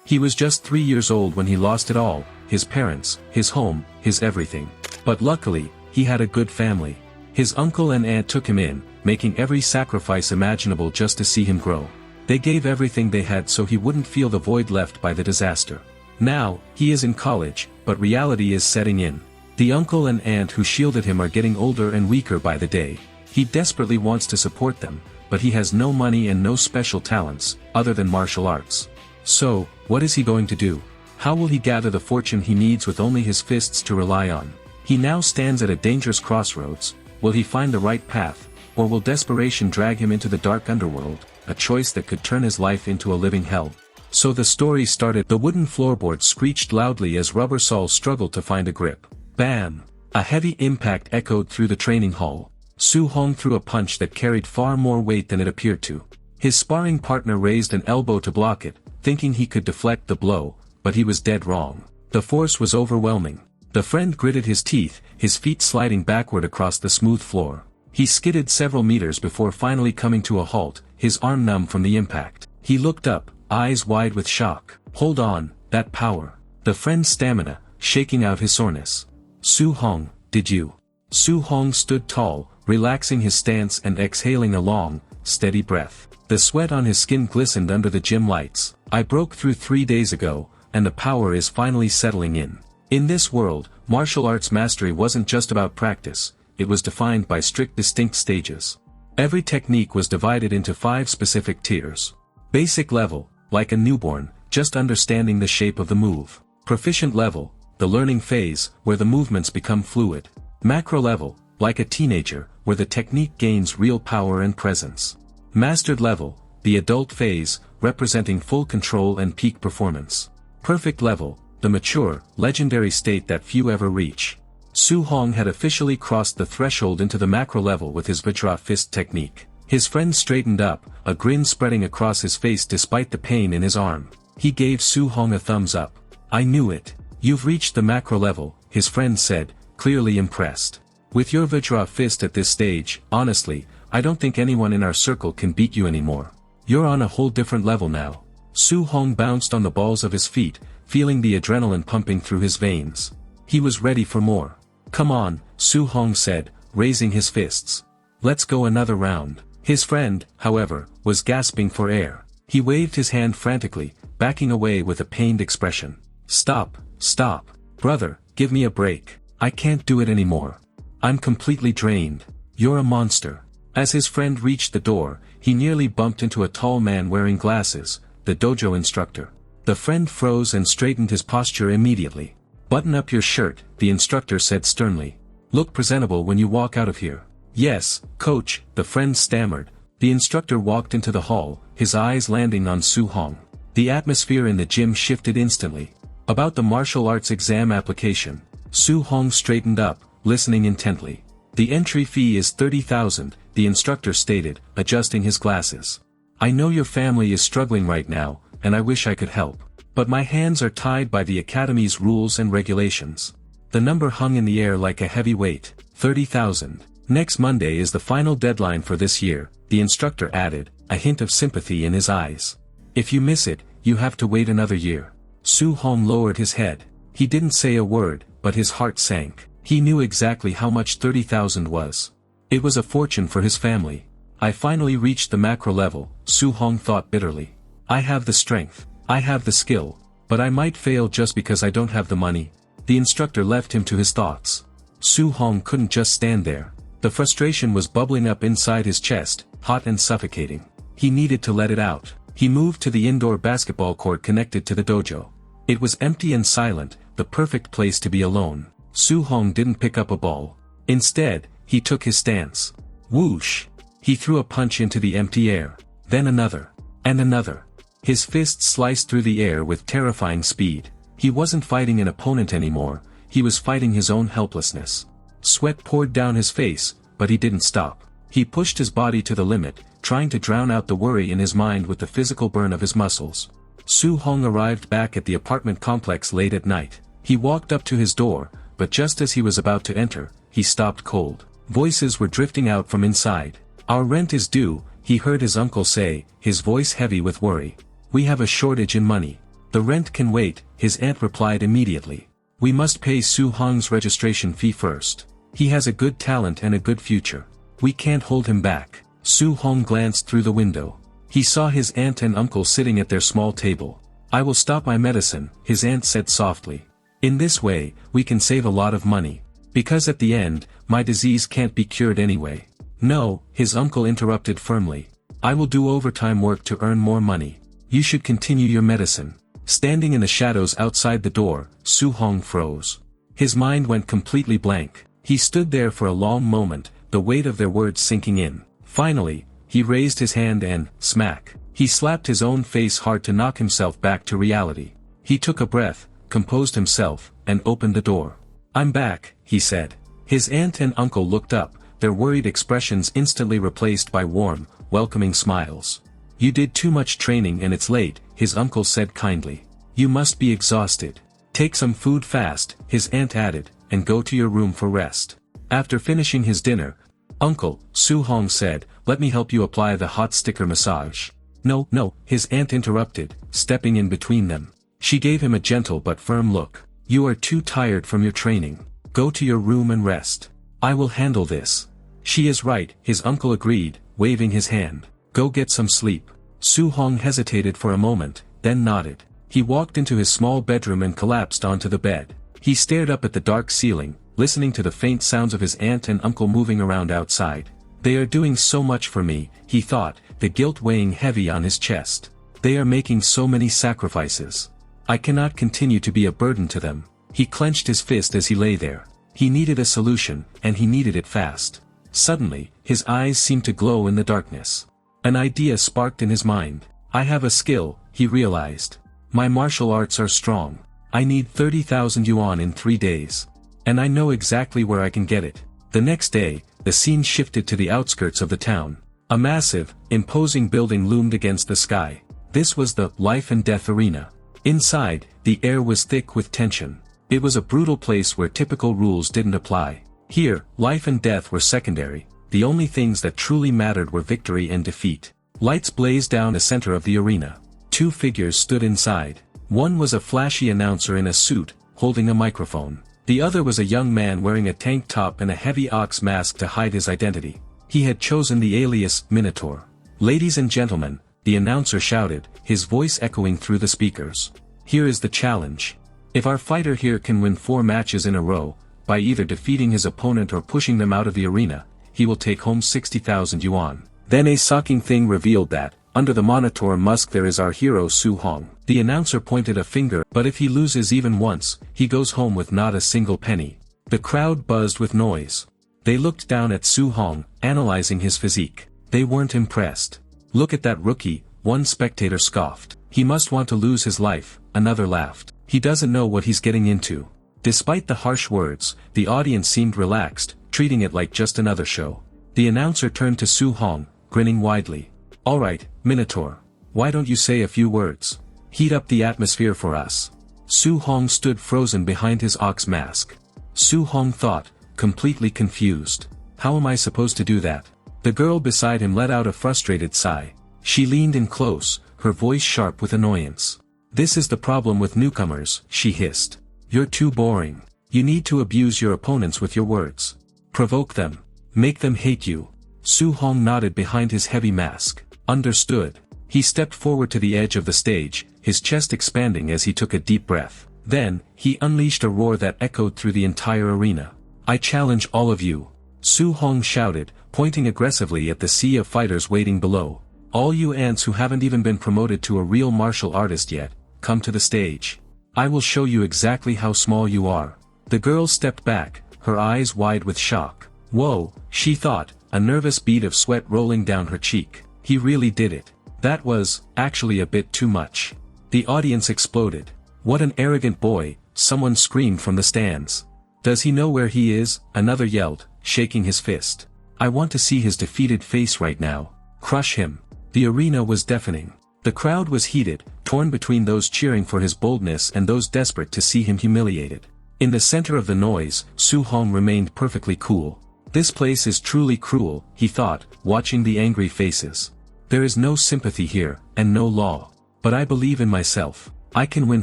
He was just 3 years old when he lost it all, his parents, his home, his everything. But luckily, he had a good family. His uncle and aunt took him in, making every sacrifice imaginable just to see him grow. They gave everything they had so he wouldn't feel the void left by the disaster. Now, he is in college, but reality is setting in. The uncle and aunt who shielded him are getting older and weaker by the day. He desperately wants to support them, but he has no money and no special talents, other than martial arts. So, what is he going to do? How will he gather the fortune he needs with only his fists to rely on? He now stands at a dangerous crossroads. Will he find the right path, or will desperation drag him into the dark underworld, a choice that could turn his life into a living hell? So the story started. The wooden floorboard screeched loudly as Rubber Saul struggled to find a grip. Bam! A heavy impact echoed through the training hall. Su Hong threw a punch that carried far more weight than it appeared to. His sparring partner raised an elbow to block it, thinking he could deflect the blow, but he was dead wrong. The force was overwhelming. The friend gritted his teeth, his feet sliding backward across the smooth floor. He skidded several meters before finally coming to a halt, his arm numb from the impact. He looked up, eyes wide with shock. Hold on, that power. The friend's stamina, shaking out his soreness. Su Hong, did you? Su Hong stood tall, relaxing his stance and exhaling a long, steady breath. The sweat on his skin glistened under the gym lights. I broke through 3 days ago, and the power is finally settling in. In this world, martial arts mastery wasn't just about practice, it was defined by strict distinct stages. Every technique was divided into 5 specific tiers. Basic level, like a newborn, just understanding the shape of the move. Proficient level, the learning phase, where the movements become fluid. Macro level, like a teenager, where the technique gains real power and presence. Mastered level, the adult phase, representing full control and peak performance. Perfect level, the mature, legendary state that few ever reach. Su Hong had officially crossed the threshold into the macro level with his Vajra fist technique. His friend straightened up, a grin spreading across his face despite the pain in his arm. He gave Su Hong a thumbs up. I knew it. You've reached the macro level, his friend said, clearly impressed. With your Vajra fist at this stage, honestly, I don't think anyone in our circle can beat you anymore. You're on a whole different level now. Su Hong bounced on the balls of his feet, feeling the adrenaline pumping through his veins. He was ready for more. Come on, Su Hong said, raising his fists. Let's go another round. His friend, however, was gasping for air. He waved his hand frantically, backing away with a pained expression. Stop, stop. Brother, give me a break. I can't do it anymore. I'm completely drained. You're a monster. As his friend reached the door, he nearly bumped into a tall man wearing glasses, the dojo instructor. The friend froze and straightened his posture immediately. Button up your shirt, the instructor said sternly. Look presentable when you walk out of here. Yes, coach, the friend stammered. The instructor walked into the hall, his eyes landing on Su Hong. The atmosphere in the gym shifted instantly. About the martial arts exam application, Su Hong straightened up, listening intently. The entry fee is 30,000, the instructor stated, adjusting his glasses. I know your family is struggling right now, and I wish I could help. But my hands are tied by the academy's rules and regulations. The number hung in the air like a heavy weight. 30,000. Next Monday is the final deadline for this year, the instructor added, a hint of sympathy in his eyes. If you miss it, you have to wait another year. Su Hong lowered his head. He didn't say a word, but his heart sank. He knew exactly how much 30,000 was. It was a fortune for his family. I finally reached the macro level, Su Hong thought bitterly. I have the strength, I have the skill, but I might fail just because I don't have the money. The instructor left him to his thoughts. Su Hong couldn't just stand there. The frustration was bubbling up inside his chest, hot and suffocating. He needed to let it out. He moved to the indoor basketball court connected to the dojo. It was empty and silent, the perfect place to be alone. Su Hong didn't pick up a ball. Instead, he took his stance. Whoosh! He threw a punch into the empty air. Then another. And another. His fists sliced through the air with terrifying speed. He wasn't fighting an opponent anymore, he was fighting his own helplessness. Sweat poured down his face, but he didn't stop. He pushed his body to the limit, trying to drown out the worry in his mind with the physical burn of his muscles. Su Hong arrived back at the apartment complex late at night. He walked up to his door, but just as he was about to enter, he stopped cold. Voices were drifting out from inside. Our rent is due, he heard his uncle say, his voice heavy with worry. We have a shortage in money. The rent can wait, his aunt replied immediately. We must pay Su Hong's registration fee first. He has a good talent and a good future. We can't hold him back. Su Hong glanced through the window. He saw his aunt and uncle sitting at their small table. I will stop my medicine, his aunt said softly. In this way, we can save a lot of money. Because at the end, my disease can't be cured anyway. No, his uncle interrupted firmly. I will do overtime work to earn more money. You should continue your medicine. Standing in the shadows outside the door, Su Hong froze. His mind went completely blank. He stood there for a long moment, the weight of their words sinking in. Finally, he raised his hand and, smack, he slapped his own face hard to knock himself back to reality. He took a breath, composed himself, and opened the door. I'm back, he said. His aunt and uncle looked up, their worried expressions instantly replaced by warm, welcoming smiles. You did too much training and it's late, his uncle said kindly. You must be exhausted. Take some food fast, his aunt added, and go to your room for rest. After finishing his dinner, Uncle, Su Hong said, let me help you apply the hot sticker massage. No, his aunt interrupted, stepping in between them. She gave him a gentle but firm look. You are too tired from your training. Go to your room and rest. I will handle this. She is right, his uncle agreed, waving his hand. Go get some sleep. Su Hong hesitated for a moment, then nodded. He walked into his small bedroom and collapsed onto the bed. He stared up at the dark ceiling, listening to the faint sounds of his aunt and uncle moving around outside. They are doing so much for me, he thought, the guilt weighing heavy on his chest. They are making so many sacrifices. I cannot continue to be a burden to them. He clenched his fist as he lay there. He needed a solution, and he needed it fast. Suddenly, his eyes seemed to glow in the darkness. An idea sparked in his mind. I have a skill, he realized. My martial arts are strong. I need 30,000 yuan in 3 days. And I know exactly where I can get it. The next day, the scene shifted to the outskirts of the town. A massive, imposing building loomed against the sky. This was the life and death arena. Inside, the air was thick with tension. It was a brutal place where typical rules didn't apply. Here, life and death were secondary. The only things that truly mattered were victory and defeat. Lights blazed down the center of the arena. 2 figures stood inside. One was a flashy announcer in a suit, holding a microphone. The other was a young man wearing a tank top and a heavy ox mask to hide his identity. He had chosen the alias Minotaur. Ladies and gentlemen, the announcer shouted, his voice echoing through the speakers. Here is the challenge. If our fighter here can win 4 matches in a row, by either defeating his opponent or pushing them out of the arena, he will take home 60,000 yuan. Then a shocking thing revealed that, under the monitor musk there is our hero Su Hong. The announcer pointed a finger, but if he loses even once, he goes home with not a single penny. The crowd buzzed with noise. They looked down at Su Hong, analyzing his physique. They weren't impressed. Look at that rookie, one spectator scoffed. He must want to lose his life, another laughed. He doesn't know what he's getting into. Despite the harsh words, the audience seemed relaxed, treating it like just another show. The announcer turned to Su Hong, grinning widely. Alright, Minotaur. Why don't you say a few words? Heat up the atmosphere for us. Su Hong stood frozen behind his ox mask. Su Hong thought, completely confused. How am I supposed to do that? The girl beside him let out a frustrated sigh. She leaned in close, her voice sharp with annoyance. This is the problem with newcomers, she hissed. You're too boring. You need to abuse your opponents with your words. Provoke them. Make them hate you. Su Hong nodded behind his heavy mask. Understood. He stepped forward to the edge of the stage, his chest expanding as he took a deep breath. Then, he unleashed a roar that echoed through the entire arena. I challenge all of you. Su Hong shouted, pointing aggressively at the sea of fighters waiting below. All you ants who haven't even been promoted to a real martial artist yet, come to the stage. I will show you exactly how small you are. The girl stepped back, her eyes wide with shock. Whoa, she thought, a nervous bead of sweat rolling down her cheek. He really did it. That was, actually a bit too much. The audience exploded. What an arrogant boy, someone screamed from the stands. Does he know where he is? Another yelled, shaking his fist. I want to see his defeated face right now. Crush him. The arena was deafening. The crowd was heated, torn between those cheering for his boldness and those desperate to see him humiliated. In the center of the noise, Su Hong remained perfectly cool. This place is truly cruel, he thought, watching the angry faces. There is no sympathy here, and no law. But I believe in myself. I can win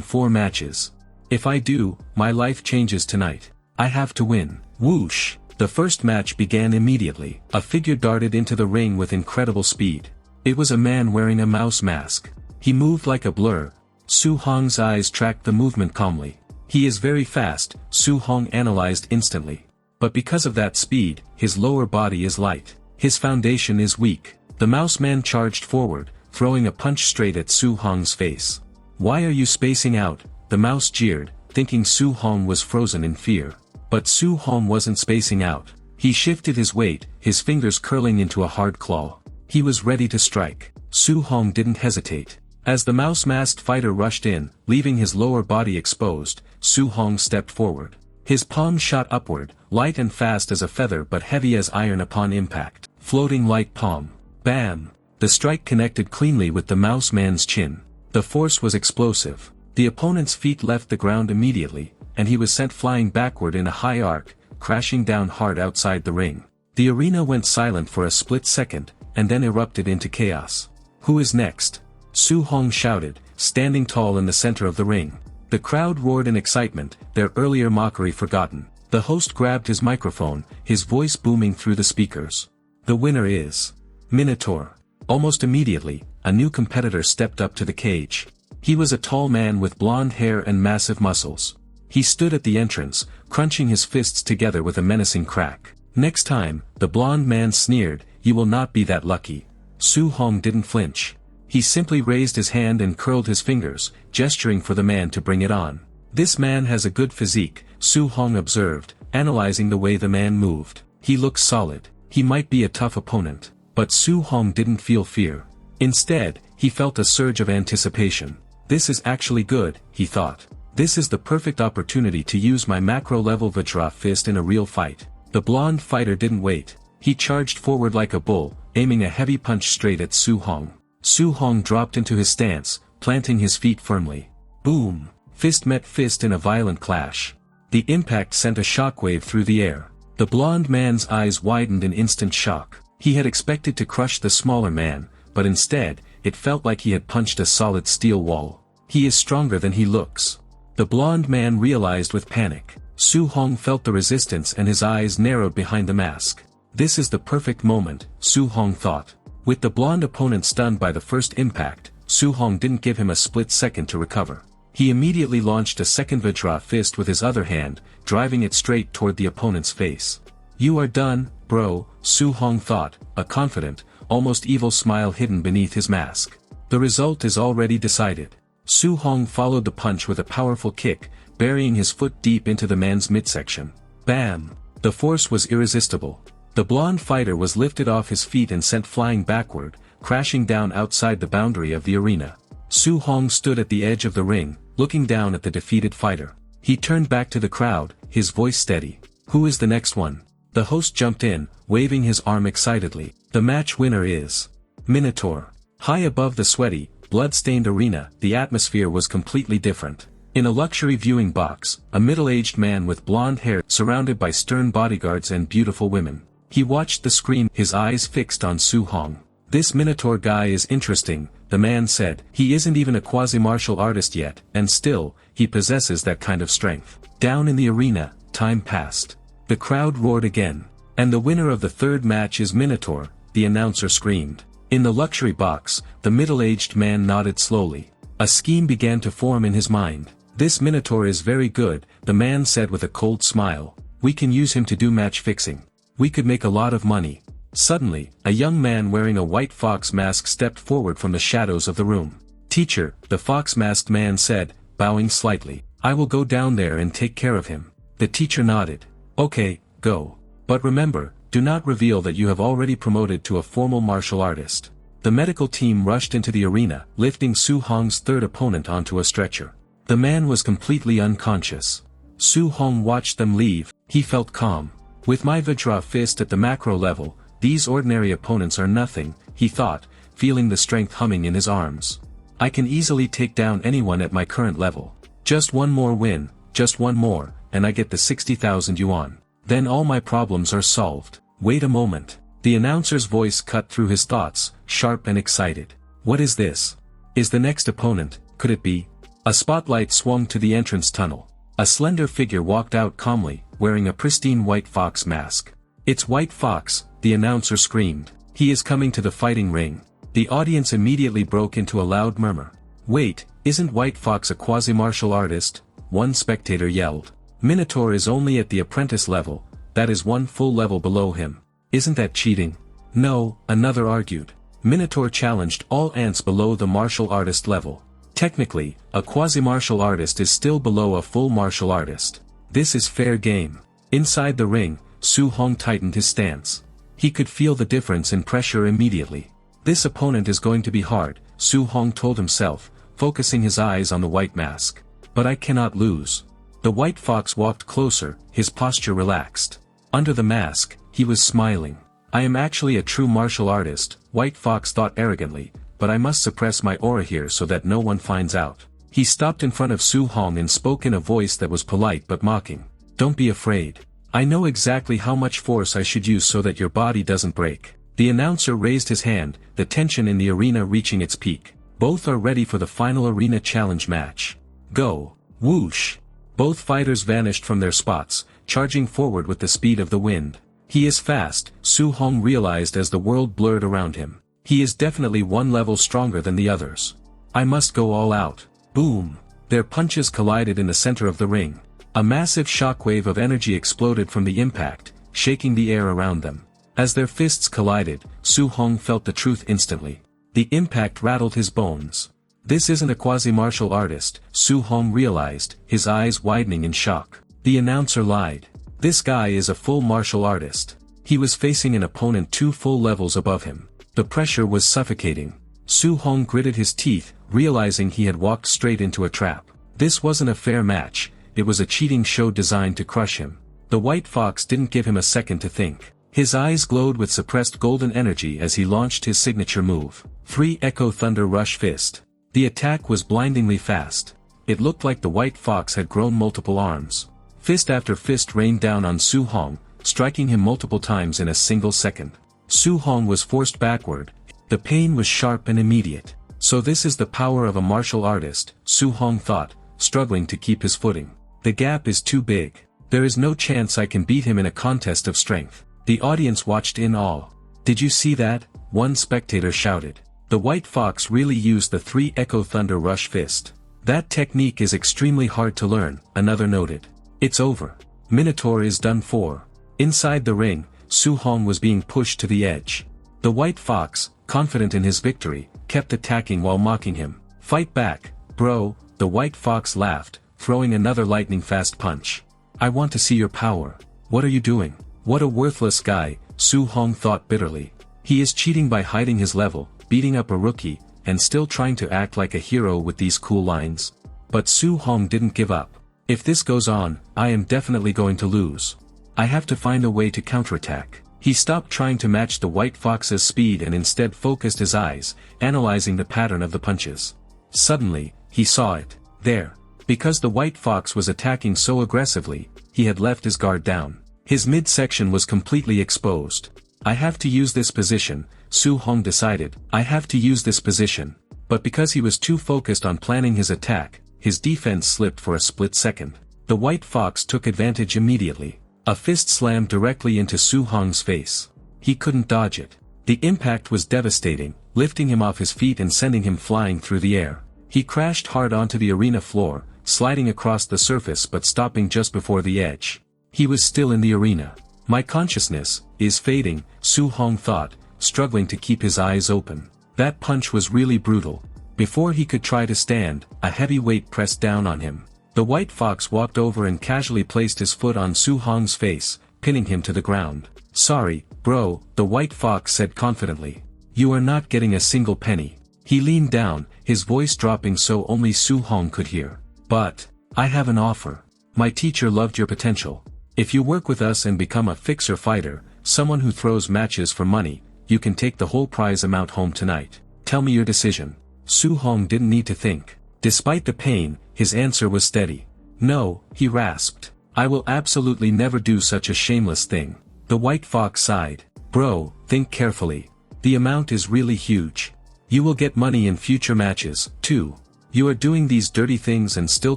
4 matches. If I do, my life changes tonight. I have to win. Whoosh! The first match began immediately. A figure darted into the ring with incredible speed. It was a man wearing a mouse mask. He moved like a blur. Su Hong's eyes tracked the movement calmly. He is very fast, Su Hong analyzed instantly. But because of that speed, his lower body is light. His foundation is weak. The mouse man charged forward, throwing a punch straight at Su Hong's face. Why are you spacing out? The mouse jeered, thinking Su Hong was frozen in fear. But Su Hong wasn't spacing out. He shifted his weight, his fingers curling into a hard claw. He was ready to strike. Su Hong didn't hesitate. As the mouse-masked fighter rushed in, leaving his lower body exposed, Su Hong stepped forward. His palm shot upward, light and fast as a feather but heavy as iron upon impact. Floating light palm. Bam! The strike connected cleanly with the mouse man's chin. The force was explosive. The opponent's feet left the ground immediately, and he was sent flying backward in a high arc, crashing down hard outside the ring. The arena went silent for a split second, and then erupted into chaos. Who is next? Su Hong shouted, standing tall in the center of the ring. The crowd roared in excitement, their earlier mockery forgotten. The host grabbed his microphone, his voice booming through the speakers. The winner is Minotaur. Almost immediately, a new competitor stepped up to the cage. He was a tall man with blonde hair and massive muscles. He stood at the entrance, crunching his fists together with a menacing crack. Next time, the blonde man sneered, you will not be that lucky. Su Hong didn't flinch. He simply raised his hand and curled his fingers, gesturing for the man to bring it on. This man has a good physique, Su Hong observed, analyzing the way the man moved. He looks solid. He might be a tough opponent. But Su Hong didn't feel fear. Instead, he felt a surge of anticipation. This is actually good, he thought. This is the perfect opportunity to use my macro-level Vajra fist in a real fight. The blonde fighter didn't wait. He charged forward like a bull, aiming a heavy punch straight at Su Hong. Su Hong dropped into his stance, planting his feet firmly. Boom! Fist met fist in a violent clash. The impact sent a shockwave through the air. The blonde man's eyes widened in instant shock. He had expected to crush the smaller man, but instead, it felt like he had punched a solid steel wall. He is stronger than he looks. The blonde man realized with panic. Su Hong felt the resistance and his eyes narrowed behind the mask. This is the perfect moment, Su Hong thought. With the blonde opponent stunned by the first impact, Su Hong didn't give him a split second to recover. He immediately launched a second Vajra fist with his other hand, driving it straight toward the opponent's face. You are done, bro, Su Hong thought, a confident, almost evil smile hidden beneath his mask. The result is already decided. Su Hong followed the punch with a powerful kick, burying his foot deep into the man's midsection. Bam! The force was irresistible. The blonde fighter was lifted off his feet and sent flying backward, crashing down outside the boundary of the arena. Su Hong stood at the edge of the ring, looking down at the defeated fighter. He turned back to the crowd, his voice steady. Who is the next one? The host jumped in, waving his arm excitedly. The match winner is Minotaur. High above the sweaty, blood-stained arena, the atmosphere was completely different. In a luxury viewing box, a middle-aged man with blonde hair surrounded by stern bodyguards and beautiful women. He watched the screen, his eyes fixed on Su Hong. This Minotaur guy is interesting, the man said. He isn't even a quasi-martial artist yet, and still, he possesses that kind of strength. Down in the arena, time passed. The crowd roared again. And the winner of the third match is Minotaur, the announcer screamed. In the luxury box, the middle-aged man nodded slowly. A scheme began to form in his mind. This Minotaur is very good, the man said with a cold smile. We can use him to do match fixing. We could make a lot of money. Suddenly, a young man wearing a white fox mask stepped forward from the shadows of the room. Teacher, the fox-masked man said, bowing slightly. I will go down there and take care of him. The teacher nodded. Okay, go. But remember, do not reveal that you have already promoted to a formal martial artist. The medical team rushed into the arena, lifting Su Hong's third opponent onto a stretcher. The man was completely unconscious. Su Hong watched them leave. He felt calm. With my Vajra fist at the macro level, these ordinary opponents are nothing, he thought, feeling the strength humming in his arms. I can easily take down anyone at my current level. Just one more win, just one more, and I get the 60,000 yuan. Then all my problems are solved. Wait a moment. The announcer's voice cut through his thoughts, sharp and excited. What is this? Is the next opponent, could it be? A spotlight swung to the entrance tunnel. A slender figure walked out calmly, wearing a pristine white fox mask. "It's White Fox," the announcer screamed. "He is coming to the fighting ring." The audience immediately broke into a loud murmur. "Wait, isn't White Fox a quasi-martial artist?" one spectator yelled. "Minotaur is only at the apprentice level, that is one full level below him. Isn't that cheating?" "No," another argued. "Minotaur challenged all ants below the martial artist level. Technically, a quasi-martial artist is still below a full martial artist. This is fair game." Inside the ring, Su Hong tightened his stance. He could feel the difference in pressure immediately. "This opponent is going to be hard," Su Hong told himself, focusing his eyes on the white mask. "But I cannot lose." The white fox walked closer, his posture relaxed. Under the mask, he was smiling. "I am actually a true martial artist," White Fox thought arrogantly, "but I must suppress my aura here so that no one finds out." He stopped in front of Su Hong and spoke in a voice that was polite but mocking. "Don't be afraid. I know exactly how much force I should use so that your body doesn't break." The announcer raised his hand, the tension in the arena reaching its peak. "Both are ready for the final arena challenge match. Go." Whoosh! Both fighters vanished from their spots, charging forward with the speed of the wind. "He is fast," Su Hong realized as the world blurred around him. "He is definitely one level stronger than the others. I must go all out." Boom! Their punches collided in the center of the ring. A massive shockwave of energy exploded from the impact, shaking the air around them. As their fists collided, Su Hong felt the truth instantly. The impact rattled his bones. This isn't a quasi-martial artist, Su Hong realized, his eyes widening in shock. The announcer lied. This guy is a full martial artist. He was facing an opponent 2 full levels above him. The pressure was suffocating. Su Hong gritted his teeth, realizing he had walked straight into a trap. This wasn't a fair match, it was a cheating show designed to crush him. The white fox didn't give him a second to think. His eyes glowed with suppressed golden energy as he launched his signature move. 3 Echo Thunder Rush Fist. The attack was blindingly fast. It looked like the white fox had grown multiple arms. Fist after fist rained down on Su Hong, striking him multiple times in a single second. Su Hong was forced backward. The pain was sharp and immediate. So this is the power of a martial artist, Su Hong thought, struggling to keep his footing. The gap is too big. There is no chance I can beat him in a contest of strength. The audience watched in awe. "Did you see that?" one spectator shouted. "The white fox really used the 3 Echo Thunder Rush Fist. That technique is extremely hard to learn," another noted. "It's over. Minotaur is done for." Inside the ring, Su Hong was being pushed to the edge. The white fox, confident in his victory, kept attacking while mocking him. "Fight back, bro," the white fox laughed, throwing another lightning-fast punch. "I want to see your power. What are you doing?" "What a worthless guy," Su Hong thought bitterly. "He is cheating by hiding his level, beating up a rookie, and still trying to act like a hero with these cool lines." But Su Hong didn't give up. "If this goes on, I am definitely going to lose. I have to find a way to counterattack." He stopped trying to match the white fox's speed and instead focused his eyes, analyzing the pattern of the punches. Suddenly, he saw it. There. Because the white fox was attacking so aggressively, he had left his guard down. His midsection was completely exposed. "I have to use this position," Su Hong decided. "I have to use this position." But because he was too focused on planning his attack, his defense slipped for a split second. The white fox took advantage immediately. A fist slammed directly into Su Hong's face. He couldn't dodge it. The impact was devastating, lifting him off his feet and sending him flying through the air. He crashed hard onto the arena floor, sliding across the surface but stopping just before the edge. He was still in the arena. "My consciousness is fading," Su Hong thought, struggling to keep his eyes open. That punch was really brutal. Before he could try to stand, a heavy weight pressed down on him. The white fox walked over and casually placed his foot on Su Hong's face, pinning him to the ground. "Sorry, bro," the white fox said confidently. "You are not getting a single penny." He leaned down, his voice dropping so only Su Hong could hear. "But, I have an offer. My teacher loved your potential. If you work with us and become a fixer fighter, someone who throws matches for money, you can take the whole prize amount home tonight. Tell me your decision." Su Hong didn't need to think. Despite the pain, his answer was steady. "No," he rasped. "I will absolutely never do such a shameless thing." The white fox sighed. "Bro, think carefully. The amount is really huge. You will get money in future matches, too." You are doing these dirty things and still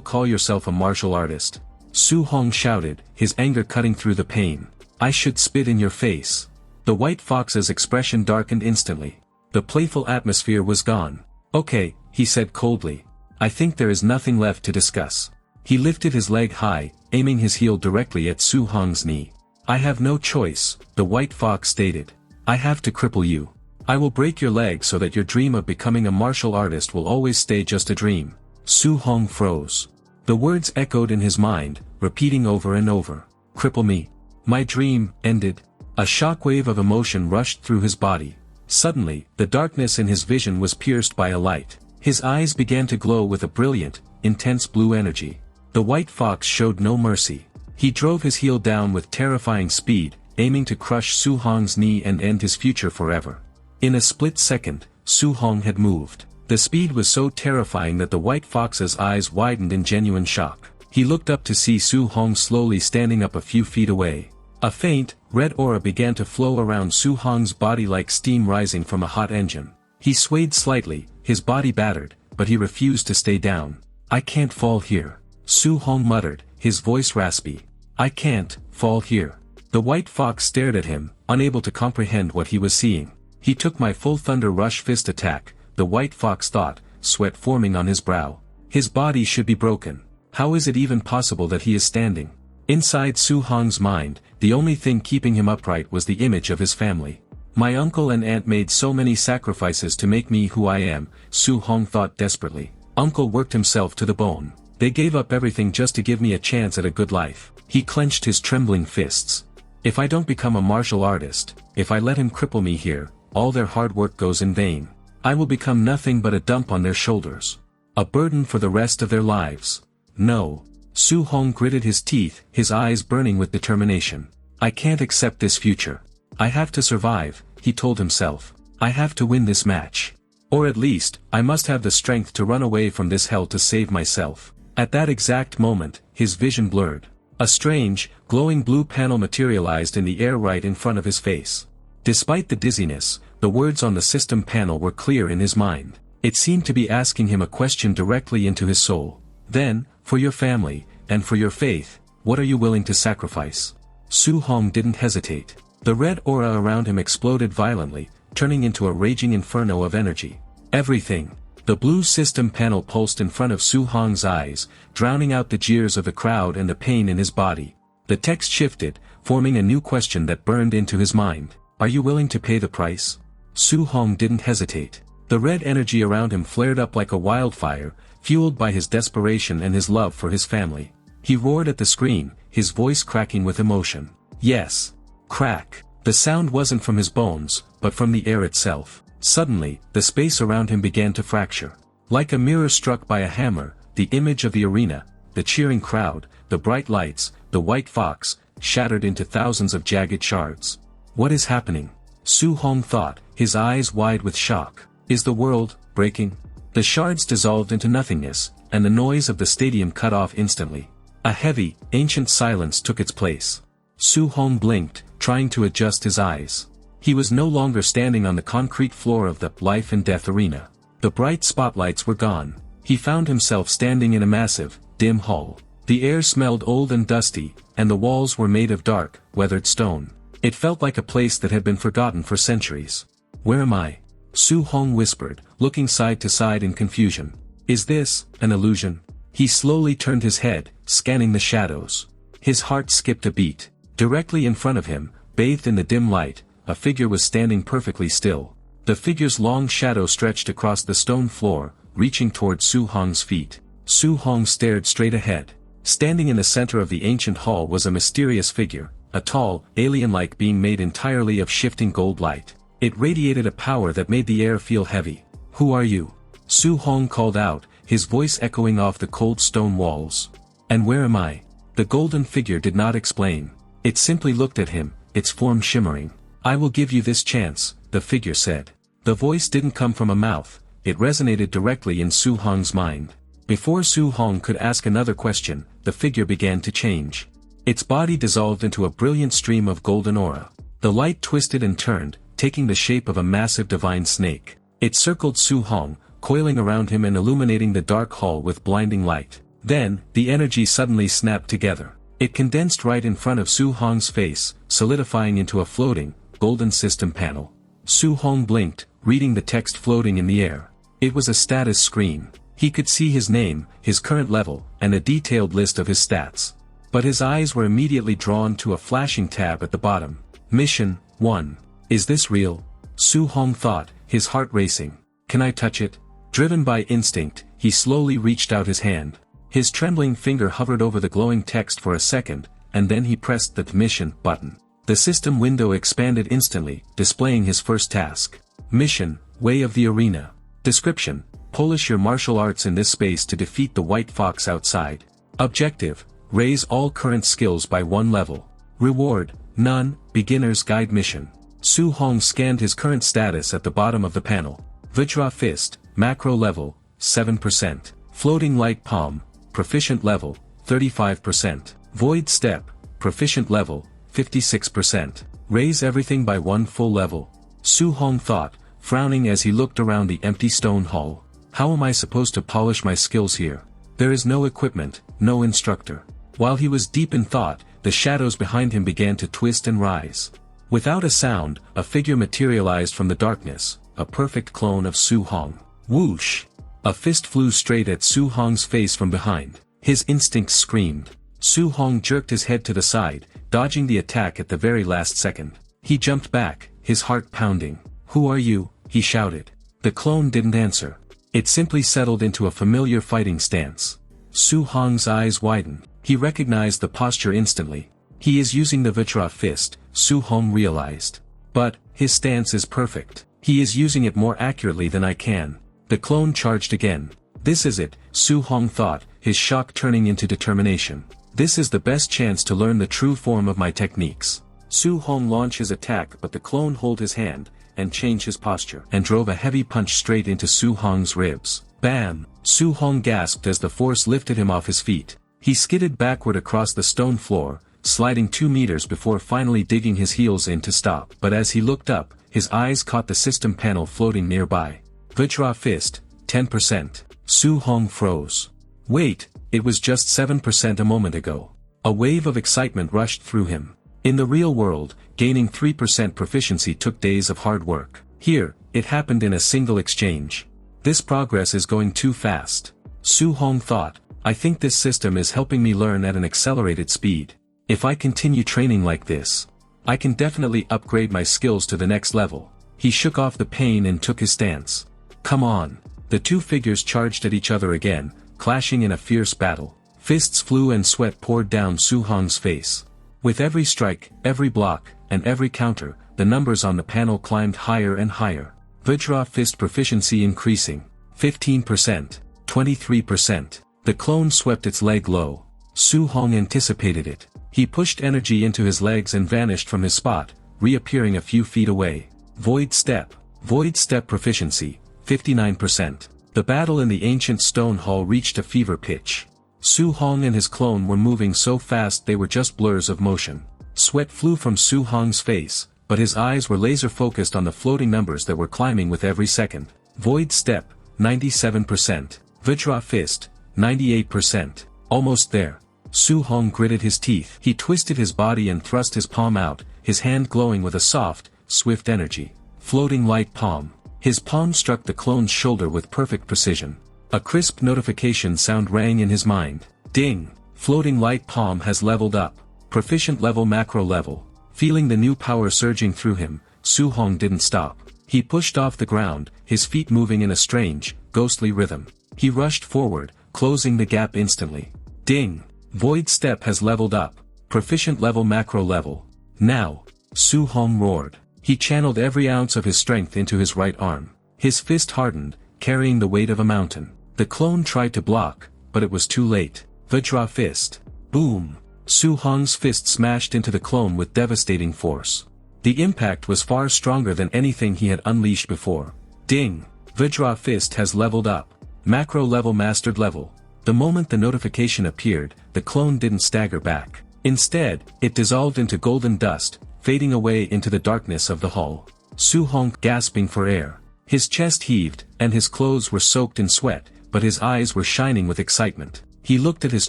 call yourself a martial artist. Su Hong shouted, his anger cutting through the pain. I should spit in your face. The white fox's expression darkened instantly. The playful atmosphere was gone. Okay, he said coldly. I think there is nothing left to discuss. He lifted his leg high, aiming his heel directly at Su Hong's knee. I have no choice, the white fox stated. I have to cripple you. I will break your leg so that your dream of becoming a martial artist will always stay just a dream. Su Hong froze. The words echoed in his mind, repeating over and over. Cripple me. My dream ended. A shockwave of emotion rushed through his body. Suddenly, the darkness in his vision was pierced by a light. His eyes began to glow with a brilliant, intense blue energy. The white fox showed no mercy. He drove his heel down with terrifying speed, aiming to crush Su Hong's knee and end his future forever. In a split second, Su Hong had moved. The speed was so terrifying that the white fox's eyes widened in genuine shock. He looked up to see Su Hong slowly standing up a few feet away. A faint, red aura began to flow around Su Hong's body like steam rising from a hot engine. He swayed slightly, his body battered, but he refused to stay down. I can't fall here. Su Hong muttered, his voice raspy. I can't fall here. The white fox stared at him, unable to comprehend what he was seeing. He took my full thunder rush fist attack, the white fox thought, sweat forming on his brow. His body should be broken. How is it even possible that he is standing? Inside Su Hong's mind, the only thing keeping him upright was the image of his family. My uncle and aunt made so many sacrifices to make me who I am, Su Hong thought desperately. Uncle worked himself to the bone. They gave up everything just to give me a chance at a good life. He clenched his trembling fists. If I don't become a martial artist, if I let him cripple me here, all their hard work goes in vain. I will become nothing but a dump on their shoulders. A burden for the rest of their lives. No. Su Hong gritted his teeth, his eyes burning with determination. I can't accept this future. I have to survive, he told himself. I have to win this match. Or at least, I must have the strength to run away from this hell to save myself. At that exact moment, his vision blurred. A strange, glowing blue panel materialized in the air right in front of his face. Despite the dizziness, the words on the system panel were clear in his mind. It seemed to be asking him a question directly into his soul. Then, for your family, and for your faith, what are you willing to sacrifice? Su Hong didn't hesitate. The red aura around him exploded violently, turning into a raging inferno of energy. Everything. The blue system panel pulsed in front of Su Hong's eyes, drowning out the jeers of the crowd and the pain in his body. The text shifted, forming a new question that burned into his mind. Are you willing to pay the price? Su Hong didn't hesitate. The red energy around him flared up like a wildfire, fueled by his desperation and his love for his family. He roared at the screen, his voice cracking with emotion. Yes. Crack. The sound wasn't from his bones, but from the air itself. Suddenly, the space around him began to fracture. Like a mirror struck by a hammer, the image of the arena, the cheering crowd, the bright lights, the white fox, shattered into thousands of jagged shards. What is happening? Su Hong thought, his eyes wide with shock. Is the world breaking? The shards dissolved into nothingness, and the noise of the stadium cut off instantly. A heavy, ancient silence took its place. Su Hong blinked, trying to adjust his eyes. He was no longer standing on the concrete floor of the life and death arena. The bright spotlights were gone. He found himself standing in a massive, dim hall. The air smelled old and dusty, and the walls were made of dark, weathered stone. It felt like a place that had been forgotten for centuries. Where am I? Su Hong whispered, looking side to side in confusion. Is this an illusion? He slowly turned his head, scanning the shadows. His heart skipped a beat. Directly in front of him, bathed in the dim light, a figure was standing perfectly still. The figure's long shadow stretched across the stone floor, reaching toward Su Hong's feet. Su Hong stared straight ahead. Standing in the center of the ancient hall was a mysterious figure, a tall, alien-like being made entirely of shifting gold light. It radiated a power that made the air feel heavy. Who are you? Su Hong called out, his voice echoing off the cold stone walls. And where am I? The golden figure did not explain. It simply looked at him, its form shimmering. I will give you this chance, the figure said. The voice didn't come from a mouth, it resonated directly in Su Hong's mind. Before Su Hong could ask another question, the figure began to change. Its body dissolved into a brilliant stream of golden aura. The light twisted and turned, taking the shape of a massive divine snake. It circled Su Hong, coiling around him and illuminating the dark hall with blinding light. Then, the energy suddenly snapped together. It condensed right in front of Su Hong's face, solidifying into a floating, golden system panel. Su Hong blinked, reading the text floating in the air. It was a status screen. He could see his name, his current level, and a detailed list of his stats. But his eyes were immediately drawn to a flashing tab at the bottom. Mission 1. Is this real? Su Hong thought, his heart racing. Can I touch it? Driven by instinct, he slowly reached out his hand. His trembling finger hovered over the glowing text for a second, and then he pressed the Mission button. The system window expanded instantly, displaying his first task. Mission, Way of the Arena. Description: polish your martial arts in this space to defeat the white fox outside. Objective: raise all current skills by 1 level. Reward: none, beginner's guide mission. Su Hong scanned his current status at the bottom of the panel. Vajra Fist, macro level, 7%. Floating Light Palm, proficient level, 35%. Void Step, proficient level, 56%. Raise everything by 1 full level. Su Hong thought, frowning as he looked around the empty stone hall. How am I supposed to polish my skills here? There is no equipment, no instructor. While he was deep in thought, the shadows behind him began to twist and rise. Without a sound, a figure materialized from the darkness, a perfect clone of Su Hong. Whoosh! A fist flew straight at Su Hong's face from behind. His instincts screamed. Su Hong jerked his head to the side, dodging the attack at the very last second. He jumped back, his heart pounding. "Who are you?" he shouted. The clone didn't answer. It simply settled into a familiar fighting stance. Su Hong's eyes widened. He recognized the posture instantly. He is using the Vajra Fist, Su Hong realized. But, his stance is perfect. He is using it more accurately than I can. The clone charged again. This is it, Su Hong thought, his shock turning into determination. This is the best chance to learn the true form of my techniques. Su Hong launched his attack, but the clone held his hand, and changed his posture, and drove a heavy punch straight into Su Hong's ribs. Bam! Su Hong gasped as the force lifted him off his feet. He skidded backward across the stone floor, sliding 2 meters before finally digging his heels in to stop. But as he looked up, his eyes caught the system panel floating nearby. Vajra Fist, 10%. Su Hong froze. Wait, it was just 7% a moment ago. A wave of excitement rushed through him. In the real world, gaining 3% proficiency took days of hard work. Here, it happened in a single exchange. This progress is going too fast. Su Hong thought, I think this system is helping me learn at an accelerated speed. If I continue training like this, I can definitely upgrade my skills to the next level. He shook off the pain and took his stance. Come on. The two figures charged at each other again, clashing in a fierce battle. Fists flew and sweat poured down Su Hong's face. With every strike, every block, and every counter, the numbers on the panel climbed higher and higher. Vajra Fist proficiency increasing. 15%. 23%. The clone swept its leg low. Su Hong anticipated it. He pushed energy into his legs and vanished from his spot, reappearing a few feet away. Void Step. Void Step proficiency. 59%. The battle in the ancient stone hall reached a fever pitch. Su Hong and his clone were moving so fast they were just blurs of motion. Sweat flew from Su Hong's face, but his eyes were laser-focused on the floating numbers that were climbing with every second. Void Step, 97%. Vajra Fist, 98%. Almost there. Su Hong gritted his teeth. He twisted his body and thrust his palm out, his hand glowing with a soft, swift energy. Floating Light Palm. His palm struck the clone's shoulder with perfect precision. A crisp notification sound rang in his mind. Ding! Floating Light Palm has leveled up. Proficient level macro level. Feeling the new power surging through him, Su Hong didn't stop. He pushed off the ground, his feet moving in a strange, ghostly rhythm. He rushed forward, closing the gap instantly. Ding! Void Step has leveled up. Proficient level macro level. Now! Su Hong roared. He channeled every ounce of his strength into his right arm. His fist hardened, carrying the weight of a mountain. The clone tried to block, but it was too late. Vajra Fist. Boom! Su Hong's fist smashed into the clone with devastating force. The impact was far stronger than anything he had unleashed before. Ding! Vajra Fist has leveled up. Macro level mastered level. The moment the notification appeared, the clone didn't stagger back. Instead, it dissolved into golden dust, fading away into the darkness of the hall. Su Hong gasping for air. His chest heaved, and his clothes were soaked in sweat, but his eyes were shining with excitement. He looked at his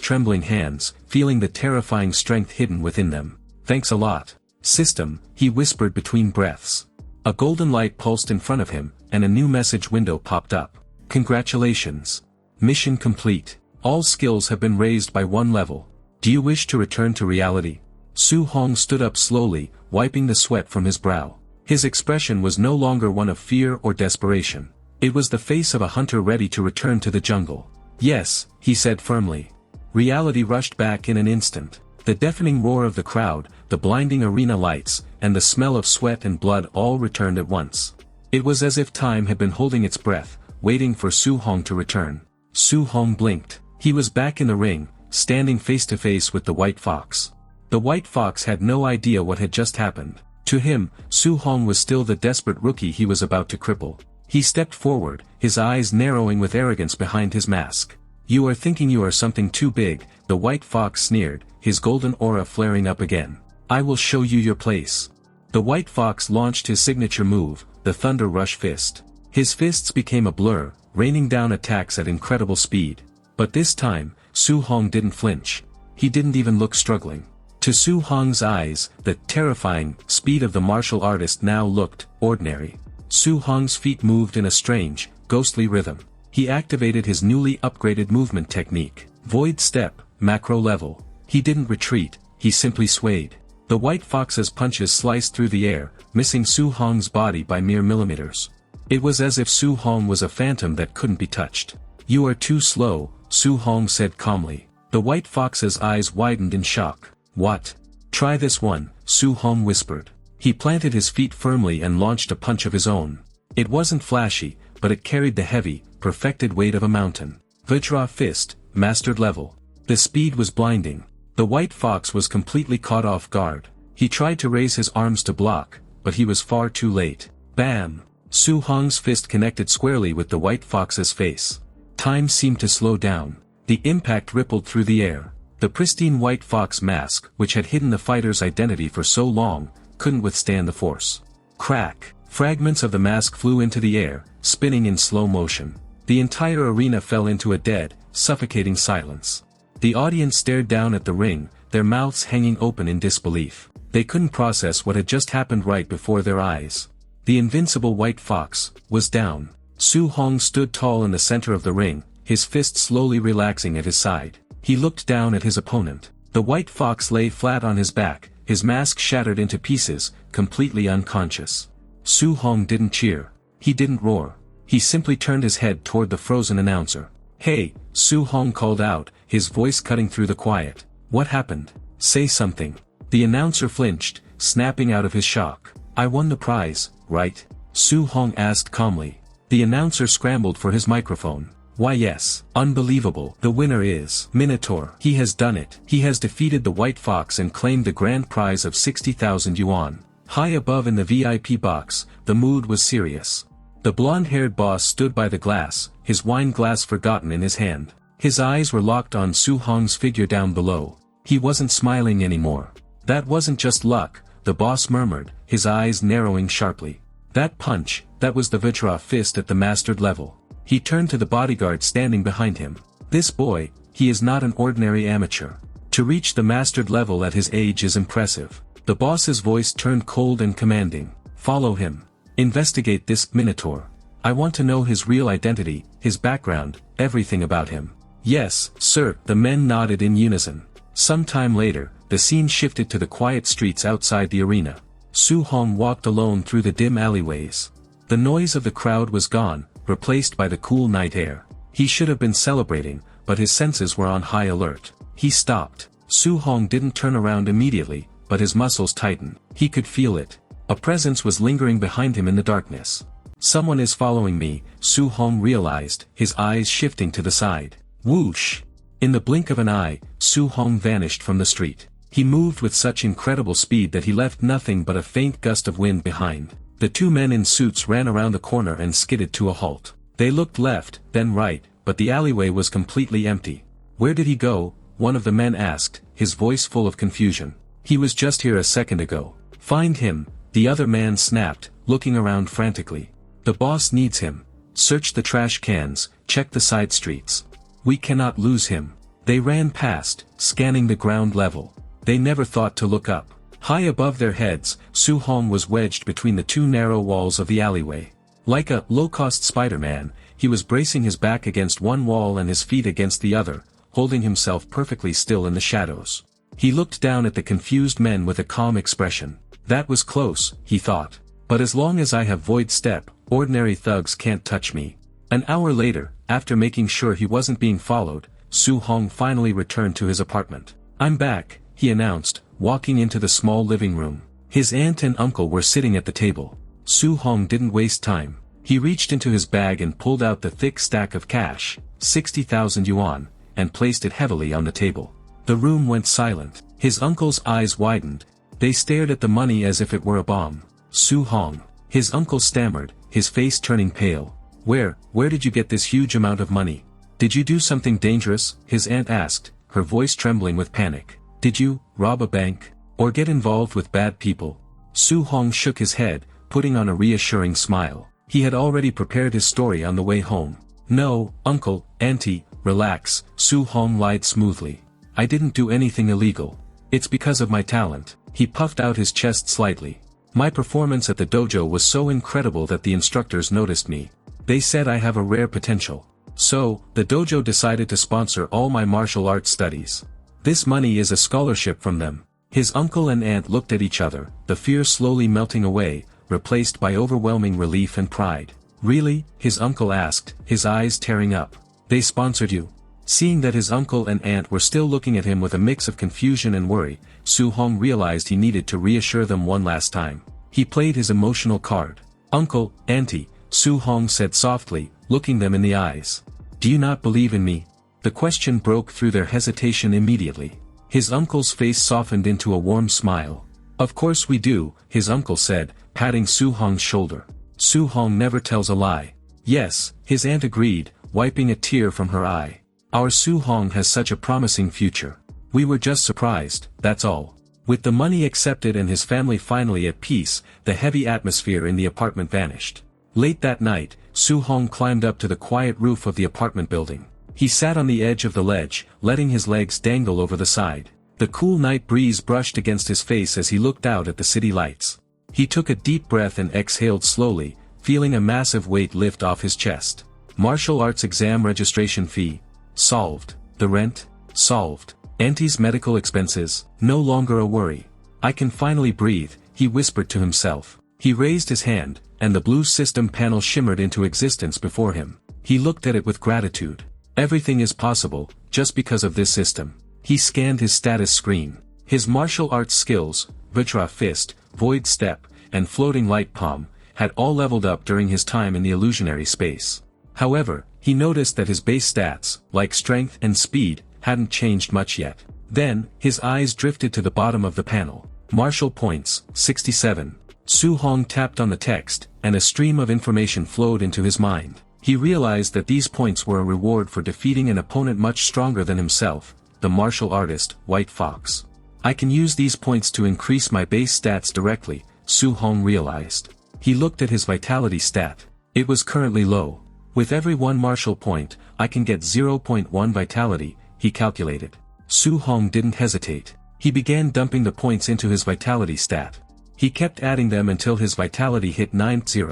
trembling hands, feeling the terrifying strength hidden within them. "Thanks a lot, system," he whispered between breaths. A golden light pulsed in front of him, and a new message window popped up. "Congratulations. Mission complete. All skills have been raised by 1 level. Do you wish to return to reality?" Su Hong stood up slowly, wiping the sweat from his brow. His expression was no longer one of fear or desperation. It was the face of a hunter ready to return to the jungle. "Yes," he said firmly. Reality rushed back in an instant. The deafening roar of the crowd, the blinding arena lights, and the smell of sweat and blood all returned at once. It was as if time had been holding its breath, waiting for Su Hong to return. Su Hong blinked. He was back in the ring, standing face to face with the white fox. The white fox had no idea what had just happened. To him, Su Hong was still the desperate rookie he was about to cripple. He stepped forward, his eyes narrowing with arrogance behind his mask. "You are thinking you are something too big," the white fox sneered, his golden aura flaring up again. "I will show you your place." The white fox launched his signature move, the Thunder Rush Fist. His fists became a blur, raining down attacks at incredible speed. But this time, Su Hong didn't flinch. He didn't even look struggling. To Su Hong's eyes, the terrifying speed of the martial artist now looked ordinary. Su Hong's feet moved in a strange, ghostly rhythm. He activated his newly upgraded movement technique, Void Step, macro level. He didn't retreat, he simply swayed. The white fox's punches sliced through the air, missing Su Hong's body by mere millimeters. It was as if Su Hong was a phantom that couldn't be touched. "You are too slow," Su Hong said calmly. The white fox's eyes widened in shock. "What? Try this one," Su Hong whispered. He planted his feet firmly and launched a punch of his own. It wasn't flashy, but it carried the heavy, perfected weight of a mountain. Vajra Fist, mastered level. The speed was blinding. The white fox was completely caught off guard. He tried to raise his arms to block, but he was far too late. Bam! Su Hong's fist connected squarely with the white fox's face. Time seemed to slow down. The impact rippled through the air. The pristine white fox mask, which had hidden the fighter's identity for so long, couldn't withstand the force. Crack! Fragments of the mask flew into the air, spinning in slow motion. The entire arena fell into a dead, suffocating silence. The audience stared down at the ring, their mouths hanging open in disbelief. They couldn't process what had just happened right before their eyes. The invincible white fox was down. Su Hong stood tall in the center of the ring, his fist slowly relaxing at his side. He looked down at his opponent. The white fox lay flat on his back, his mask shattered into pieces, completely unconscious. Su Hong didn't cheer. He didn't roar. He simply turned his head toward the frozen announcer. "Hey," Su Hong called out, his voice cutting through the quiet. "What happened? Say something." The announcer flinched, snapping out of his shock. "I won the prize, right?" Su Hong asked calmly. The announcer scrambled for his microphone. "Why yes, unbelievable, the winner is Minotaur. He has done it. He has defeated the white fox and claimed the grand prize of 60,000 yuan. High above in the VIP box, the mood was serious. The blonde-haired boss stood by the glass, his wine glass forgotten in his hand. His eyes were locked on Su Hong's figure down below. He wasn't smiling anymore. "That wasn't just luck," the boss murmured, his eyes narrowing sharply. "That punch, that was the Vajra Fist at the mastered level." He turned to the bodyguard standing behind him. "This boy, he is not an ordinary amateur. To reach the mastered level at his age is impressive." The boss's voice turned cold and commanding. "Follow him. Investigate this Minotaur. I want to know his real identity, his background, everything about him." "Yes, sir," the men nodded in unison. Some time later, the scene shifted to the quiet streets outside the arena. Su Hong walked alone through the dim alleyways. The noise of the crowd was gone, replaced by the cool night air. He should have been celebrating, but his senses were on high alert. He stopped. Su Hong didn't turn around immediately, but his muscles tightened. He could feel it. A presence was lingering behind him in the darkness. "Someone is following me," Su Hong realized, his eyes shifting to the side. Whoosh! In the blink of an eye, Su Hong vanished from the street. He moved with such incredible speed that he left nothing but a faint gust of wind behind. The two men in suits ran around the corner and skidded to a halt. They looked left, then right, but the alleyway was completely empty. "Where did he go?" one of the men asked, his voice full of confusion. "He was just here a second ago." "Find him," the other man snapped, looking around frantically. The boss needs him. Search the trash cans, check the side streets. We cannot lose him. They ran past, scanning the ground level. They never thought to look up. High above their heads, Su Hong was wedged between the two narrow walls of the alleyway. Like a low-cost Spider-Man, he was bracing his back against one wall and his feet against the other, holding himself perfectly still in the shadows. He looked down at the confused men with a calm expression. That was close, he thought. But as long as I have void step, ordinary thugs can't touch me. An hour later, after making sure he wasn't being followed, Su Hong finally returned to his apartment. I'm back, he announced, walking into the small living room. His aunt and uncle were sitting at the table. Su Hong didn't waste time. He reached into his bag and pulled out the thick stack of cash, 60,000 yuan, and placed it heavily on the table. The room went silent. His uncle's eyes widened. They stared at the money as if it were a bomb. Su Hong. His uncle stammered, his face turning pale. Where did you get this huge amount of money? Did you do something dangerous? His aunt asked, her voice trembling with panic. Did you rob a bank? Or get involved with bad people? Su Hong shook his head, putting on a reassuring smile. He had already prepared his story on the way home. No, uncle, auntie, relax, Su Hong lied smoothly. I didn't do anything illegal. It's because of my talent. He puffed out his chest slightly. My performance at the dojo was so incredible that the instructors noticed me. They said I have a rare potential. So, the dojo decided to sponsor all my martial arts studies. This money is a scholarship from them. His uncle and aunt looked at each other, the fear slowly melting away, replaced by overwhelming relief and pride. Really? His uncle asked, his eyes tearing up. They sponsored you? Seeing that his uncle and aunt were still looking at him with a mix of confusion and worry, Su Hong realized he needed to reassure them one last time. He played his emotional card. Uncle, auntie, Su Hong said softly, looking them in the eyes. Do you not believe in me? The question broke through their hesitation immediately. His uncle's face softened into a warm smile. Of course we do, his uncle said, patting Su Hong's shoulder. Su Hong never tells a lie. Yes, his aunt agreed, wiping a tear from her eye. Our Su Hong has such a promising future. We were just surprised, that's all. With the money accepted and his family finally at peace, the heavy atmosphere in the apartment vanished. Late that night, Su Hong climbed up to the quiet roof of the apartment building. He sat on the edge of the ledge, letting his legs dangle over the side. The cool night breeze brushed against his face as he looked out at the city lights. He took a deep breath and exhaled slowly, feeling a massive weight lift off his chest. Martial arts exam registration fee. Solved. The rent. Solved. Auntie's medical expenses. No longer a worry. I can finally breathe, he whispered to himself. He raised his hand, and the blue system panel shimmered into existence before him. He looked at it with gratitude. Everything is possible, just because of this system. He scanned his status screen. His martial arts skills, Vajra Fist, Void Step, and Floating Light Palm, had all leveled up during his time in the illusionary space. However, he noticed that his base stats, like strength and speed, hadn't changed much yet. Then, his eyes drifted to the bottom of the panel. Martial points, 67. Su Hong tapped on the text, and a stream of information flowed into his mind. He realized that these points were a reward for defeating an opponent much stronger than himself, the martial artist, White Fox. I can use these points to increase my base stats directly, Su Hong realized. He looked at his vitality stat. It was currently low. With every one martial point, I can get 0.1 vitality, he calculated. Su Hong didn't hesitate. He began dumping the points into his vitality stat. He kept adding them until his vitality hit 90.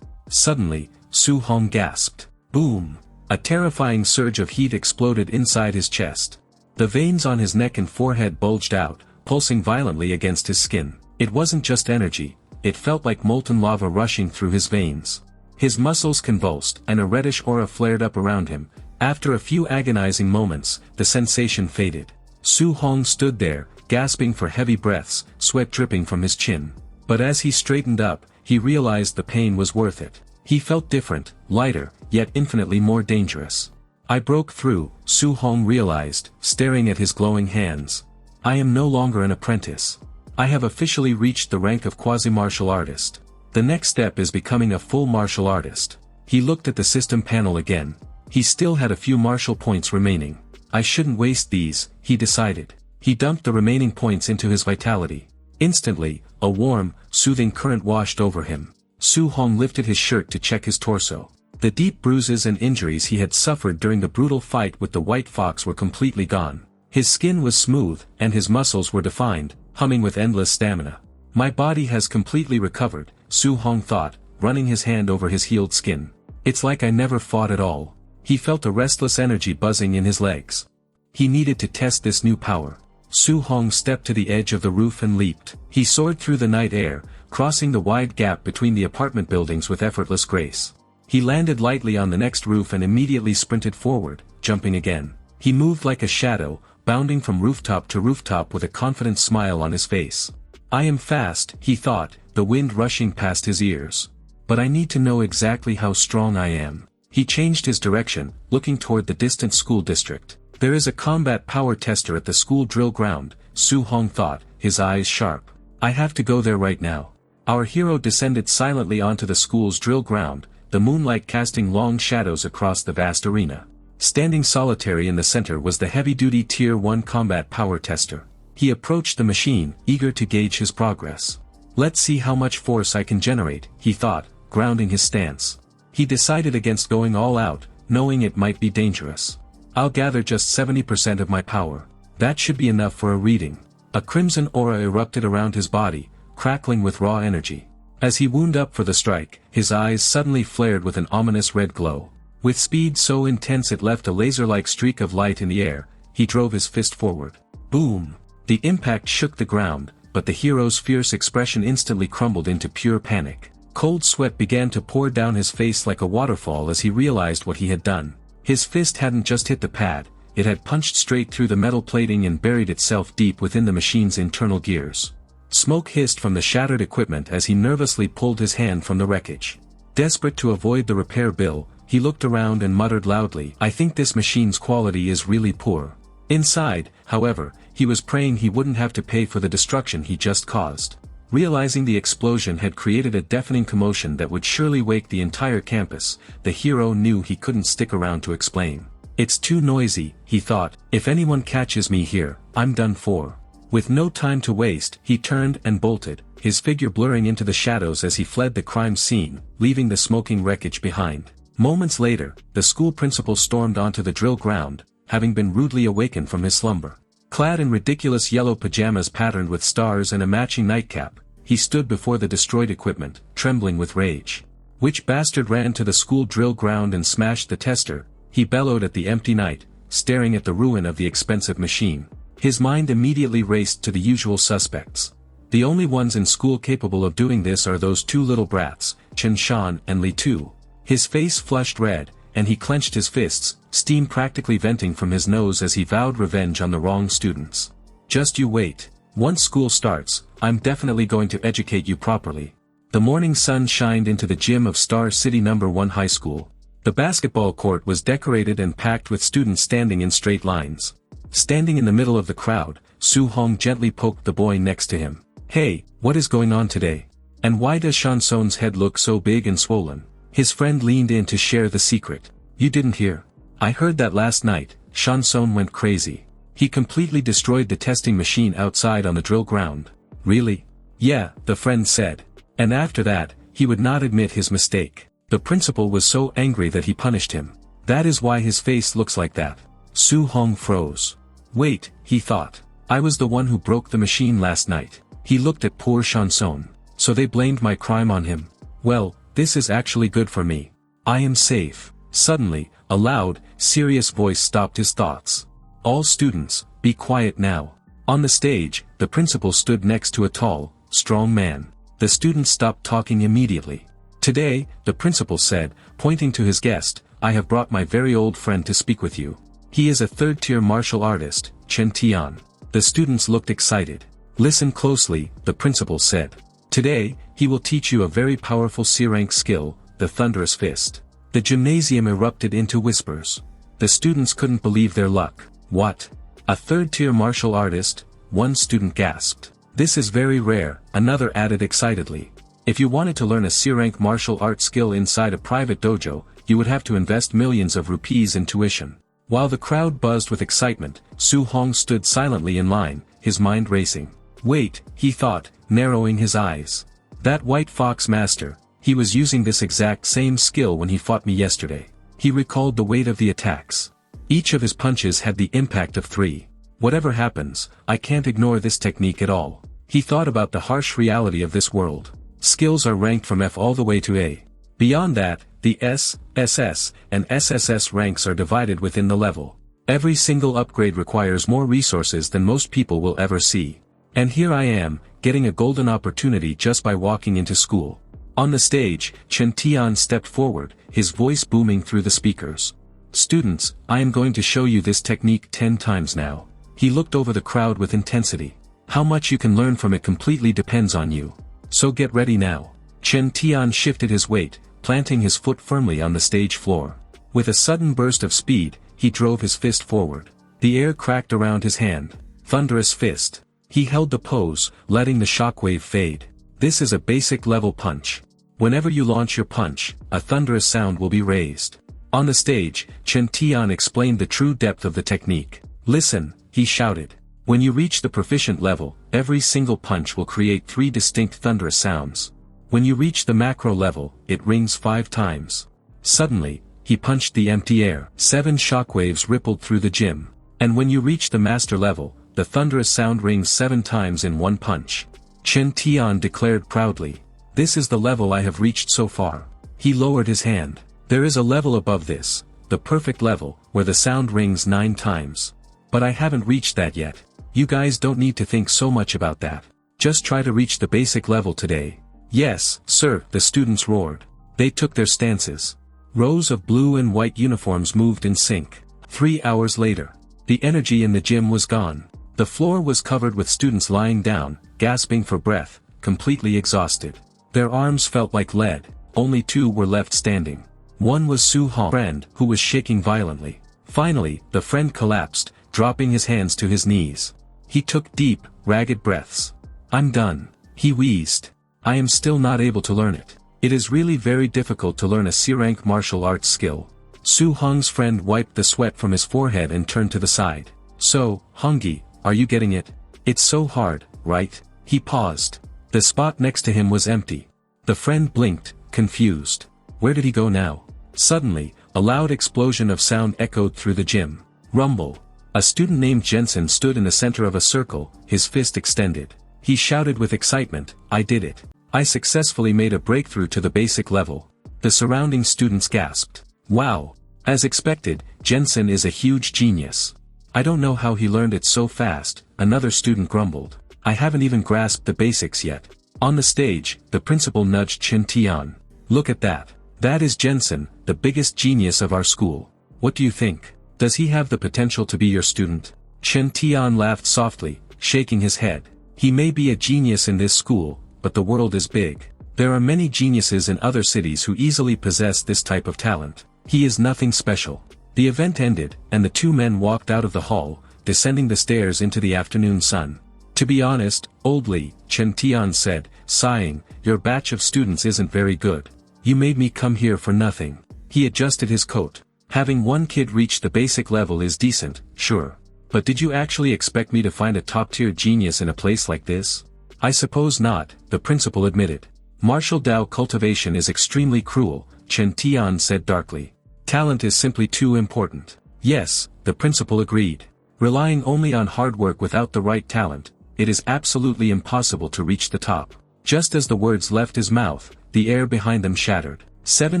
Suddenly, Su Hong gasped. Boom! A terrifying surge of heat exploded inside his chest. The veins on his neck and forehead bulged out, pulsing violently against his skin. It wasn't just energy, it felt like molten lava rushing through his veins. His muscles convulsed and a reddish aura flared up around him. After a few agonizing moments, the sensation faded. Su Hong stood there, gasping for heavy breaths, sweat dripping from his chin. But as he straightened up, he realized the pain was worth it. He felt different, lighter, yet infinitely more dangerous. I broke through, Su Hong realized, staring at his glowing hands. I am no longer an apprentice. I have officially reached the rank of quasi-martial artist. The next step is becoming a full martial artist. He looked at the system panel again. He still had a few martial points remaining. I shouldn't waste these, he decided. He dumped the remaining points into his vitality. Instantly, a warm, soothing current washed over him. Su Hong lifted his shirt to check his torso. The deep bruises and injuries he had suffered during the brutal fight with the white fox were completely gone. His skin was smooth, and his muscles were defined, humming with endless stamina. My body has completely recovered, Su Hong thought, running his hand over his healed skin. It's like I never fought at all. He felt a restless energy buzzing in his legs. He needed to test this new power. Su Hong stepped to the edge of the roof and leaped. He soared through the night air, crossing the wide gap between the apartment buildings with effortless grace. He landed lightly on the next roof and immediately sprinted forward, jumping again. He moved like a shadow, bounding from rooftop to rooftop with a confident smile on his face. I am fast, he thought, the wind rushing past his ears. But I need to know exactly how strong I am. He changed his direction, looking toward the distant school district. There is a combat power tester at the school drill ground, Su Hong thought, his eyes sharp. I have to go there right now. Our hero descended silently onto the school's drill ground, the moonlight casting long shadows across the vast arena. Standing solitary in the center was the heavy-duty Tier 1 combat power tester. He approached the machine, eager to gauge his progress. Let's see how much force I can generate, he thought, grounding his stance. He decided against going all out, knowing it might be dangerous. I'll gather just 70% of my power. That should be enough for a reading. A crimson aura erupted around his body, crackling with raw energy. As he wound up for the strike, his eyes suddenly flared with an ominous red glow. With speed so intense it left a laser-like streak of light in the air, he drove his fist forward. Boom! The impact shook the ground, but the hero's fierce expression instantly crumbled into pure panic. Cold sweat began to pour down his face like a waterfall as he realized what he had done. His fist hadn't just hit the pad, it had punched straight through the metal plating and buried itself deep within the machine's internal gears. Smoke hissed from the shattered equipment as he nervously pulled his hand from the wreckage. Desperate to avoid the repair bill, he looked around and muttered loudly, I think this machine's quality is really poor. Inside, however, he was praying he wouldn't have to pay for the destruction he just caused. Realizing the explosion had created a deafening commotion that would surely wake the entire campus, the hero knew he couldn't stick around to explain. It's too noisy, he thought, if anyone catches me here, I'm done for. With no time to waste, he turned and bolted, his figure blurring into the shadows as he fled the crime scene, leaving the smoking wreckage behind. Moments later, the school principal stormed onto the drill ground, having been rudely awakened from his slumber. Clad in ridiculous yellow pajamas patterned with stars and a matching nightcap, he stood before the destroyed equipment, trembling with rage. Which bastard ran to the school drill ground and smashed the tester? He bellowed at the empty night, staring at the ruin of the expensive machine. His mind immediately raced to the usual suspects. The only ones in school capable of doing this are those two little brats, Chen Shan and Li Tu. His face flushed red, and he clenched his fists, steam practically venting from his nose as he vowed revenge on the wrong students. Just you wait. Once school starts, I'm definitely going to educate you properly. The morning sun shined into the gym of Star City No. 1 High School. The basketball court was decorated and packed with students standing in straight lines. Standing in the middle of the crowd, Su Hong gently poked the boy next to him. Hey, what is going on today? And why does Shanson's head look so big and swollen? His friend leaned in to share the secret. You didn't hear? I heard that last night, Shanson went crazy. He completely destroyed the testing machine outside on the drill ground. Really? Yeah, the friend said. And after that, he would not admit his mistake. The principal was so angry that he punished him. That is why his face looks like that. Su Hong froze. Wait, he thought. I was the one who broke the machine last night. He looked at poor Shanson. So they blamed my crime on him. Well, this is actually good for me. I am safe. Suddenly, a loud, serious voice stopped his thoughts. All students, be quiet now. On the stage, the principal stood next to a tall, strong man. The students stopped talking immediately. Today, the principal said, pointing to his guest, I have brought my very old friend to speak with you. He is a third-tier martial artist, Chen Tian. The students looked excited. Listen closely, the principal said. Today, he will teach you a very powerful C-rank skill, the thunderous fist. The gymnasium erupted into whispers. The students couldn't believe their luck. What? A third-tier martial artist? One student gasped. This is very rare, another added excitedly. If you wanted to learn a C-rank martial art skill inside a private dojo, you would have to invest millions of rupees in tuition. While the crowd buzzed with excitement, Su Hong stood silently in line, his mind racing. Wait, he thought, narrowing his eyes. That white fox master, He was using this exact same skill when he fought me yesterday. He recalled the weight of the attacks. Each of his punches had the impact of 3. Whatever happens, I can't ignore this technique at all. He thought about the harsh reality of this world. Skills are ranked from F all the way to A. Beyond that, the S, SS, and SSS ranks are divided within the level. Every single upgrade requires more resources than most people will ever see. And here I am, getting a golden opportunity just by walking into school. On the stage, Chen Tian stepped forward, his voice booming through the speakers. Students, I am going to show you this technique 10 times now. He looked over the crowd with intensity. How much you can learn from it completely depends on you. So get ready now. Chen Tian shifted his weight, planting his foot firmly on the stage floor. With a sudden burst of speed, he drove his fist forward. The air cracked around his hand. Thunderous fist. He held the pose, letting the shockwave fade. This is a basic level punch. Whenever you launch your punch, a thunderous sound will be raised. On the stage, Chen Tian explained the true depth of the technique. Listen, he shouted. When you reach the proficient level, every single punch will create 3 distinct thunderous sounds. When you reach the macro level, it rings 5 times. Suddenly, he punched the empty air. 7 shockwaves rippled through the gym. And when you reach the master level, the thunderous sound rings 7 times in one punch. Chen Tian declared proudly. This is the level I have reached so far. He lowered his hand. There is a level above this, the perfect level, where the sound rings 9 times. But I haven't reached that yet. You guys don't need to think so much about that. Just try to reach the basic level today. Yes, sir, the students roared. They took their stances. Rows of blue and white uniforms moved in sync. 3 hours later, the energy in the gym was gone. The floor was covered with students lying down, gasping for breath, completely exhausted. Their arms felt like lead. Only 2 were left standing. One was Su Hong's friend, who was shaking violently. Finally, the friend collapsed, dropping his hands to his knees. He took deep, ragged breaths. I'm done. He wheezed. I am still not able to learn it. It is really very difficult to learn a C-rank martial arts skill. Su Hong's friend wiped the sweat from his forehead and turned to the side. So, Hongyi, are you getting it? It's so hard, right? He paused. The spot next to him was empty. The friend blinked, confused. Where did he go now? Suddenly, a loud explosion of sound echoed through the gym. Rumble. A student named Jensen stood in the center of a circle, his fist extended. He shouted with excitement, I did it. I successfully made a breakthrough to the basic level. The surrounding students gasped. Wow. As expected, Jensen is a huge genius. I don't know how he learned it so fast, another student grumbled. I haven't even grasped the basics yet. On the stage, the principal nudged Chen Tian. Look at that. That is Jensen, the biggest genius of our school. What do you think? Does he have the potential to be your student? Chen Tian laughed softly, shaking his head. He may be a genius in this school, but the world is big. There are many geniuses in other cities who easily possess this type of talent. He is nothing special. The event ended, and the 2 men walked out of the hall, descending the stairs into the afternoon sun. To be honest, Old Li, Chen Tian said, sighing, your batch of students isn't very good. You made me come here for nothing. He adjusted his coat. Having one kid reach the basic level is decent, sure. But did you actually expect me to find a top-tier genius in a place like this? I suppose not, the principal admitted. Martial Dao cultivation is extremely cruel, Chen Tian said darkly. Talent is simply too important. Yes, the principal agreed. Relying only on hard work without the right talent, it is absolutely impossible to reach the top. Just as the words left his mouth, the air behind them shattered. 7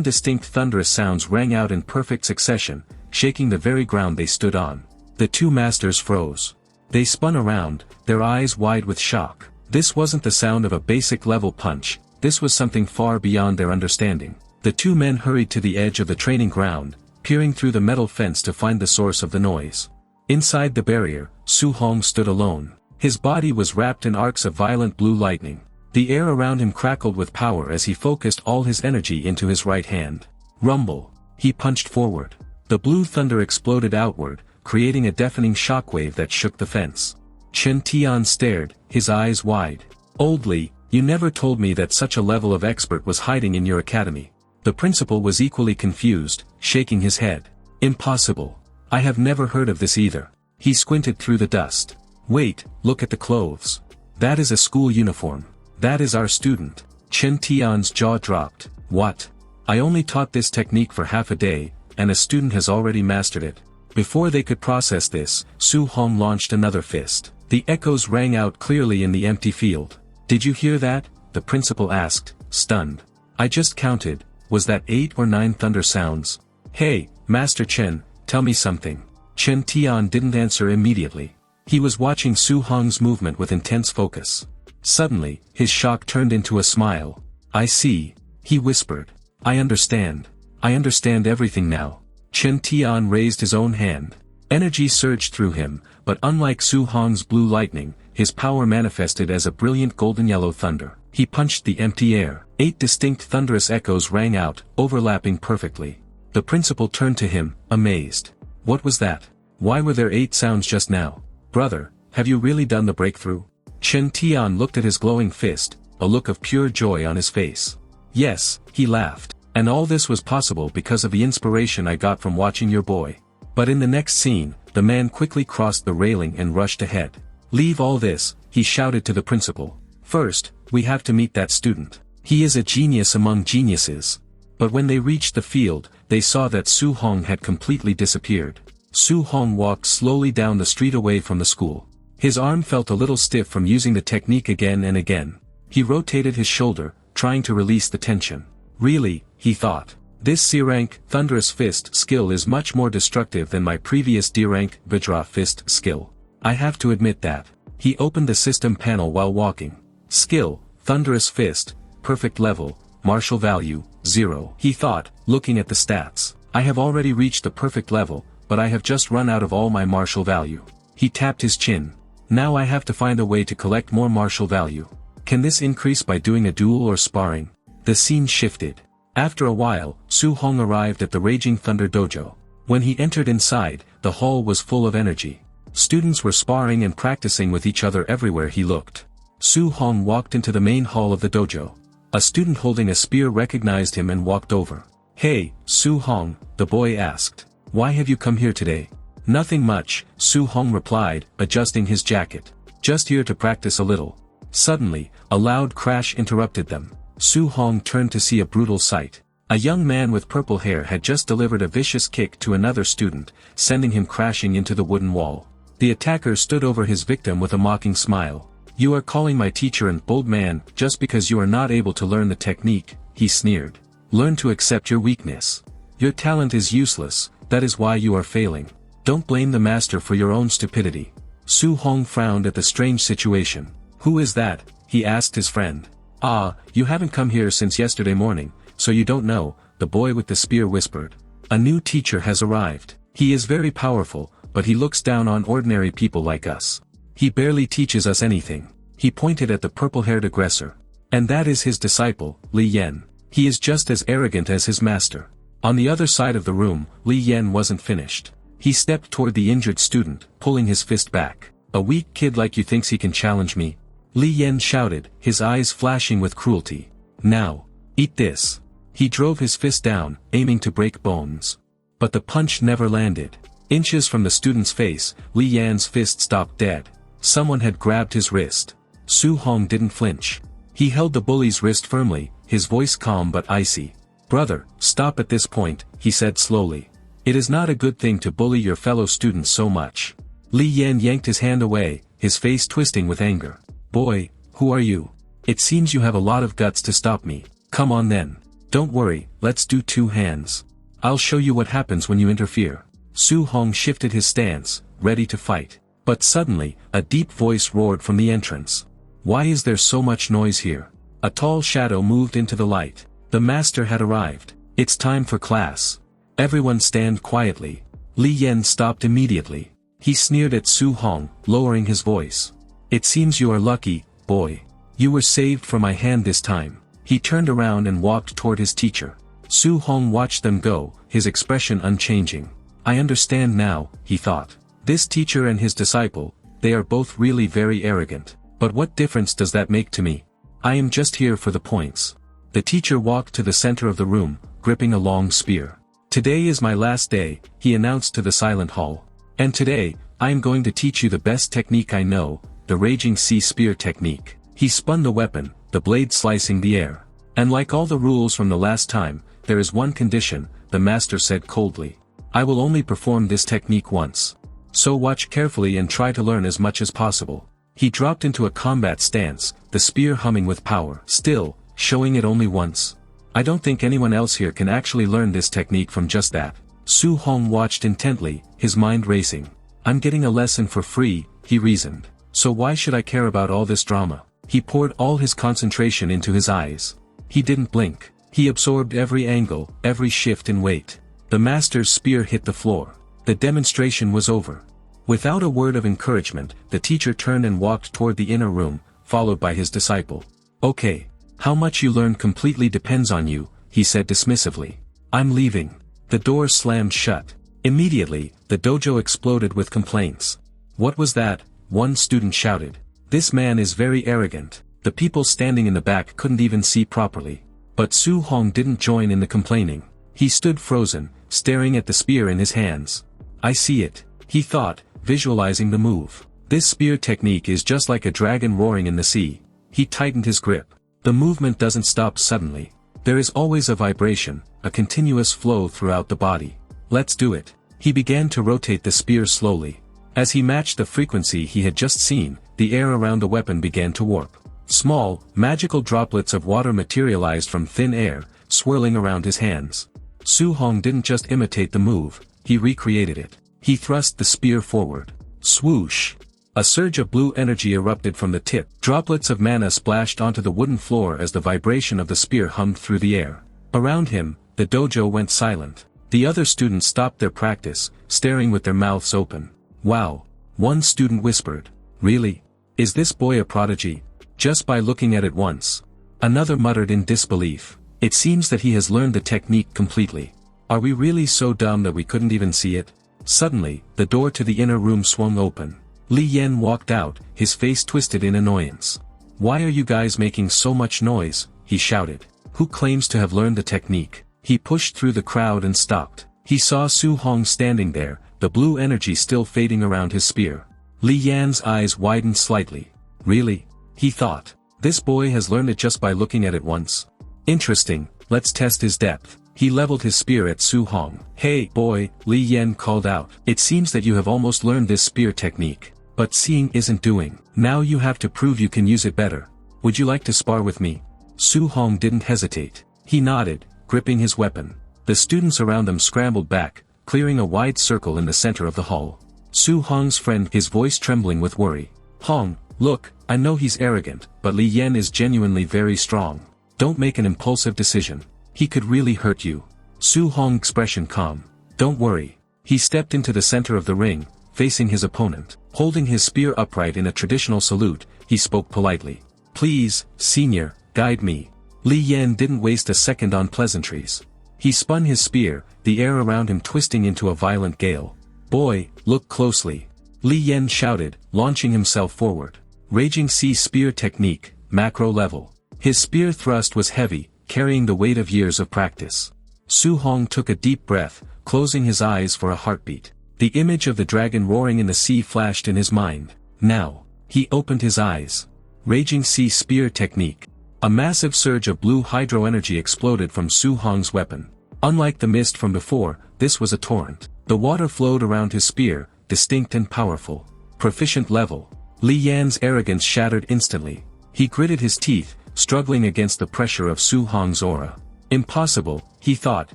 distinct thunderous sounds rang out in perfect succession, shaking the very ground they stood on. The 2 masters froze. They spun around, their eyes wide with shock. This wasn't the sound of a basic level punch, this was something far beyond their understanding. The 2 men hurried to the edge of the training ground, peering through the metal fence to find the source of the noise. Inside the barrier, Su Hong stood alone. His body was wrapped in arcs of violent blue lightning. The air around him crackled with power as he focused all his energy into his right hand. Rumble. He punched forward. The blue thunder exploded outward, creating a deafening shockwave that shook the fence. Chen Tian stared, his eyes wide. Old Li, you never told me that such a level of expert was hiding in your academy. The principal was equally confused, shaking his head. Impossible. I have never heard of this either. He squinted through the dust. Wait, look at the clothes. That is a school uniform. That is our student. Chen Tian's jaw dropped. What? I only taught this technique for half a day, and a student has already mastered it. Before they could process this, Su Hong launched another fist. The echoes rang out clearly in the empty field. Did you hear that? The principal asked, stunned. I just counted. Was that 8 or 9 thunder sounds? Hey, Master Chen, tell me something. Chen Tian didn't answer immediately. He was watching Su Hong's movement with intense focus. Suddenly, his shock turned into a smile. I see. He whispered. I understand. I understand everything now. Chen Tian raised his own hand. Energy surged through him, but unlike Su Hong's blue lightning, his power manifested as a brilliant golden yellow thunder. He punched the empty air. 8 distinct thunderous echoes rang out, overlapping perfectly. The principal turned to him, amazed. What was that? Why were there 8 sounds just now? Brother, have you really done the breakthrough? Chen Tian looked at his glowing fist, a look of pure joy on his face. Yes, he laughed. And all this was possible because of the inspiration I got from watching your boy. But in the next scene, the man quickly crossed the railing and rushed ahead. Leave all this, he shouted to the principal. First, we have to meet that student. He is a genius among geniuses. But when they reached the field, they saw that Su Hong had completely disappeared. Su Hong walked slowly down the street away from the school. His arm felt a little stiff from using the technique again and again. He rotated his shoulder, trying to release the tension. Really, he thought. This C-rank, thunderous fist skill is much more destructive than my previous D-rank, Vajra fist skill. I have to admit that. He opened the system panel while walking. Skill, thunderous fist, perfect level, martial value, 0. He thought, looking at the stats. I have already reached the perfect level, but I have just run out of all my martial value. He tapped his chin. Now I have to find a way to collect more martial value. Can this increase by doing a duel or sparring? The scene shifted. After a while, Su Hong arrived at the Raging Thunder Dojo. When he entered inside, the hall was full of energy. Students were sparring and practicing with each other everywhere he looked. Su Hong walked into the main hall of the dojo. A student holding a spear recognized him and walked over. Hey, Su Hong, the boy asked. Why have you come here today? Nothing much, Su Hong replied, adjusting his jacket. Just here to practice a little. Suddenly, a loud crash interrupted them. Su Hong turned to see a brutal sight. A young man with purple hair had just delivered a vicious kick to another student, sending him crashing into the wooden wall. The attacker stood over his victim with a mocking smile. You are calling my teacher an old man just because you are not able to learn the technique, he sneered. Learn to accept your weakness. Your talent is useless, that is why you are failing. Don't blame the master for your own stupidity. Su Hong frowned at the strange situation. Who is that? He asked his friend. Ah, you haven't come here since yesterday morning, so you don't know, the boy with the spear whispered. A new teacher has arrived. He is very powerful, but he looks down on ordinary people like us. He barely teaches us anything. He pointed at the purple-haired aggressor. And that is his disciple, Li Yan. He is just as arrogant as his master. On the other side of the room, Li Yan wasn't finished. He stepped toward the injured student, pulling his fist back. A weak kid like you thinks he can challenge me? Li Yan shouted, his eyes flashing with cruelty. Now, eat this. He drove his fist down, aiming to break bones. But the punch never landed. Inches from the student's face, Li Yan's fist stopped dead. Someone had grabbed his wrist. Su Hong didn't flinch. He held the bully's wrist firmly, his voice calm but icy. Brother, stop at this point, he said slowly. It is not a good thing to bully your fellow students so much. Li Yan yanked his hand away, his face twisting with anger. Boy, who are you? It seems you have a lot of guts to stop me. Come on then. Don't worry, let's do 2 hands. I'll show you what happens when you interfere. Su Hong shifted his stance, ready to fight. But suddenly, a deep voice roared from the entrance. Why is there so much noise here? A tall shadow moved into the light. The master had arrived. It's time for class. Everyone stand quietly. Li Yan stopped immediately. He sneered at Su Hong, lowering his voice. It seems you are lucky, boy. You were saved from my hand this time. He turned around and walked toward his teacher. Su Hong watched them go, his expression unchanging. I understand now, he thought. This teacher and his disciple, they are both really very arrogant. But what difference does that make to me? I am just here for the points. The teacher walked to the center of the room, gripping a long spear. Today is my last day, he announced to the silent hall. And today, I am going to teach you the best technique I know, the Raging Sea Spear technique. He spun the weapon, the blade slicing the air. And like all the rules from the last time, there is one condition, the master said coldly. I will only perform this technique once. So watch carefully and try to learn as much as possible. He dropped into a combat stance, the spear humming with power. Still, showing it only once. I don't think anyone else here can actually learn this technique from just that. Su Hong watched intently, his mind racing. I'm getting a lesson for free, he reasoned. So why should I care about all this drama? He poured all his concentration into his eyes. He didn't blink. He absorbed every angle, every shift in weight. The master's spear hit the floor. The demonstration was over. Without a word of encouragement, the teacher turned and walked toward the inner room, followed by his disciple. Okay. How much you learn completely depends on you, he said dismissively. I'm leaving. The door slammed shut. Immediately, the dojo exploded with complaints. What was that? One student shouted. This man is very arrogant. The people standing in the back couldn't even see properly. But Su Hong didn't join in the complaining. He stood frozen, staring at the spear in his hands. I see it, he thought, visualizing the move. This spear technique is just like a dragon roaring in the sea. He tightened his grip. The movement doesn't stop suddenly. There is always a vibration, a continuous flow throughout the body. Let's do it. He began to rotate the spear slowly. As he matched the frequency he had just seen, the air around the weapon began to warp. Small, magical droplets of water materialized from thin air, swirling around his hands. Su Hong didn't just imitate the move, he recreated it. He thrust the spear forward. Swoosh! A surge of blue energy erupted from the tip. Droplets of mana splashed onto the wooden floor as the vibration of the spear hummed through the air. Around him, the dojo went silent. The other students stopped their practice, staring with their mouths open. Wow! One student whispered. Really? Is this boy a prodigy? Just by looking at it once. Another muttered in disbelief. It seems that he has learned the technique completely. Are we really so dumb that we couldn't even see it? Suddenly, the door to the inner room swung open. Li Yan walked out, his face twisted in annoyance. Why are you guys making so much noise? He shouted. Who claims to have learned the technique? He pushed through the crowd and stopped. He saw Su Hong standing there, the blue energy still fading around his spear. Li Yan's eyes widened slightly. Really? He thought. This boy has learned it just by looking at it once. Interesting, let's test his depth. He leveled his spear at Su Hong. Hey, boy, Li Yan called out. It seems that you have almost learned this spear technique. But seeing isn't doing. Now you have to prove you can use it better. Would you like to spar with me? Su Hong didn't hesitate. He nodded, gripping his weapon. The students around them scrambled back, clearing a wide circle in the center of the hall. Su Hong's friend, his voice trembling with worry. Hong, look, I know he's arrogant, but Li Yan is genuinely very strong. Don't make an impulsive decision. He could really hurt you. Su Hong expression calm. Don't worry. He stepped into the center of the ring, facing his opponent. Holding his spear upright in a traditional salute, he spoke politely. Please, senior, guide me. Li Yan didn't waste a second on pleasantries. He spun his spear, the air around him twisting into a violent gale. Boy, look closely. Li Yan shouted, launching himself forward. Raging Sea Spear Technique, macro level. His spear thrust was heavy, carrying the weight of years of practice. Su Hong took a deep breath, closing his eyes for a heartbeat. The image of the dragon roaring in the sea flashed in his mind. Now, he opened his eyes. Raging Sea Spear Technique. A massive surge of blue hydro energy exploded from Su Hong's weapon. Unlike the mist from before, this was a torrent. The water flowed around his spear, distinct and powerful. Proficient level. Li Yan's arrogance shattered instantly. He gritted his teeth, struggling against the pressure of Su Hong's aura. Impossible, he thought,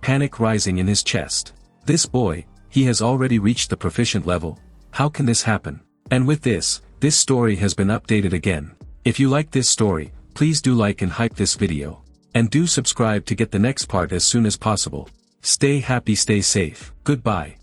panic rising in his chest. This boy, he has already reached the proficient level. How can this happen? And with this story has been updated again. If you like this story, please do like and hype this video. And do subscribe to get the next part as soon as possible. Stay happy, stay safe. Goodbye.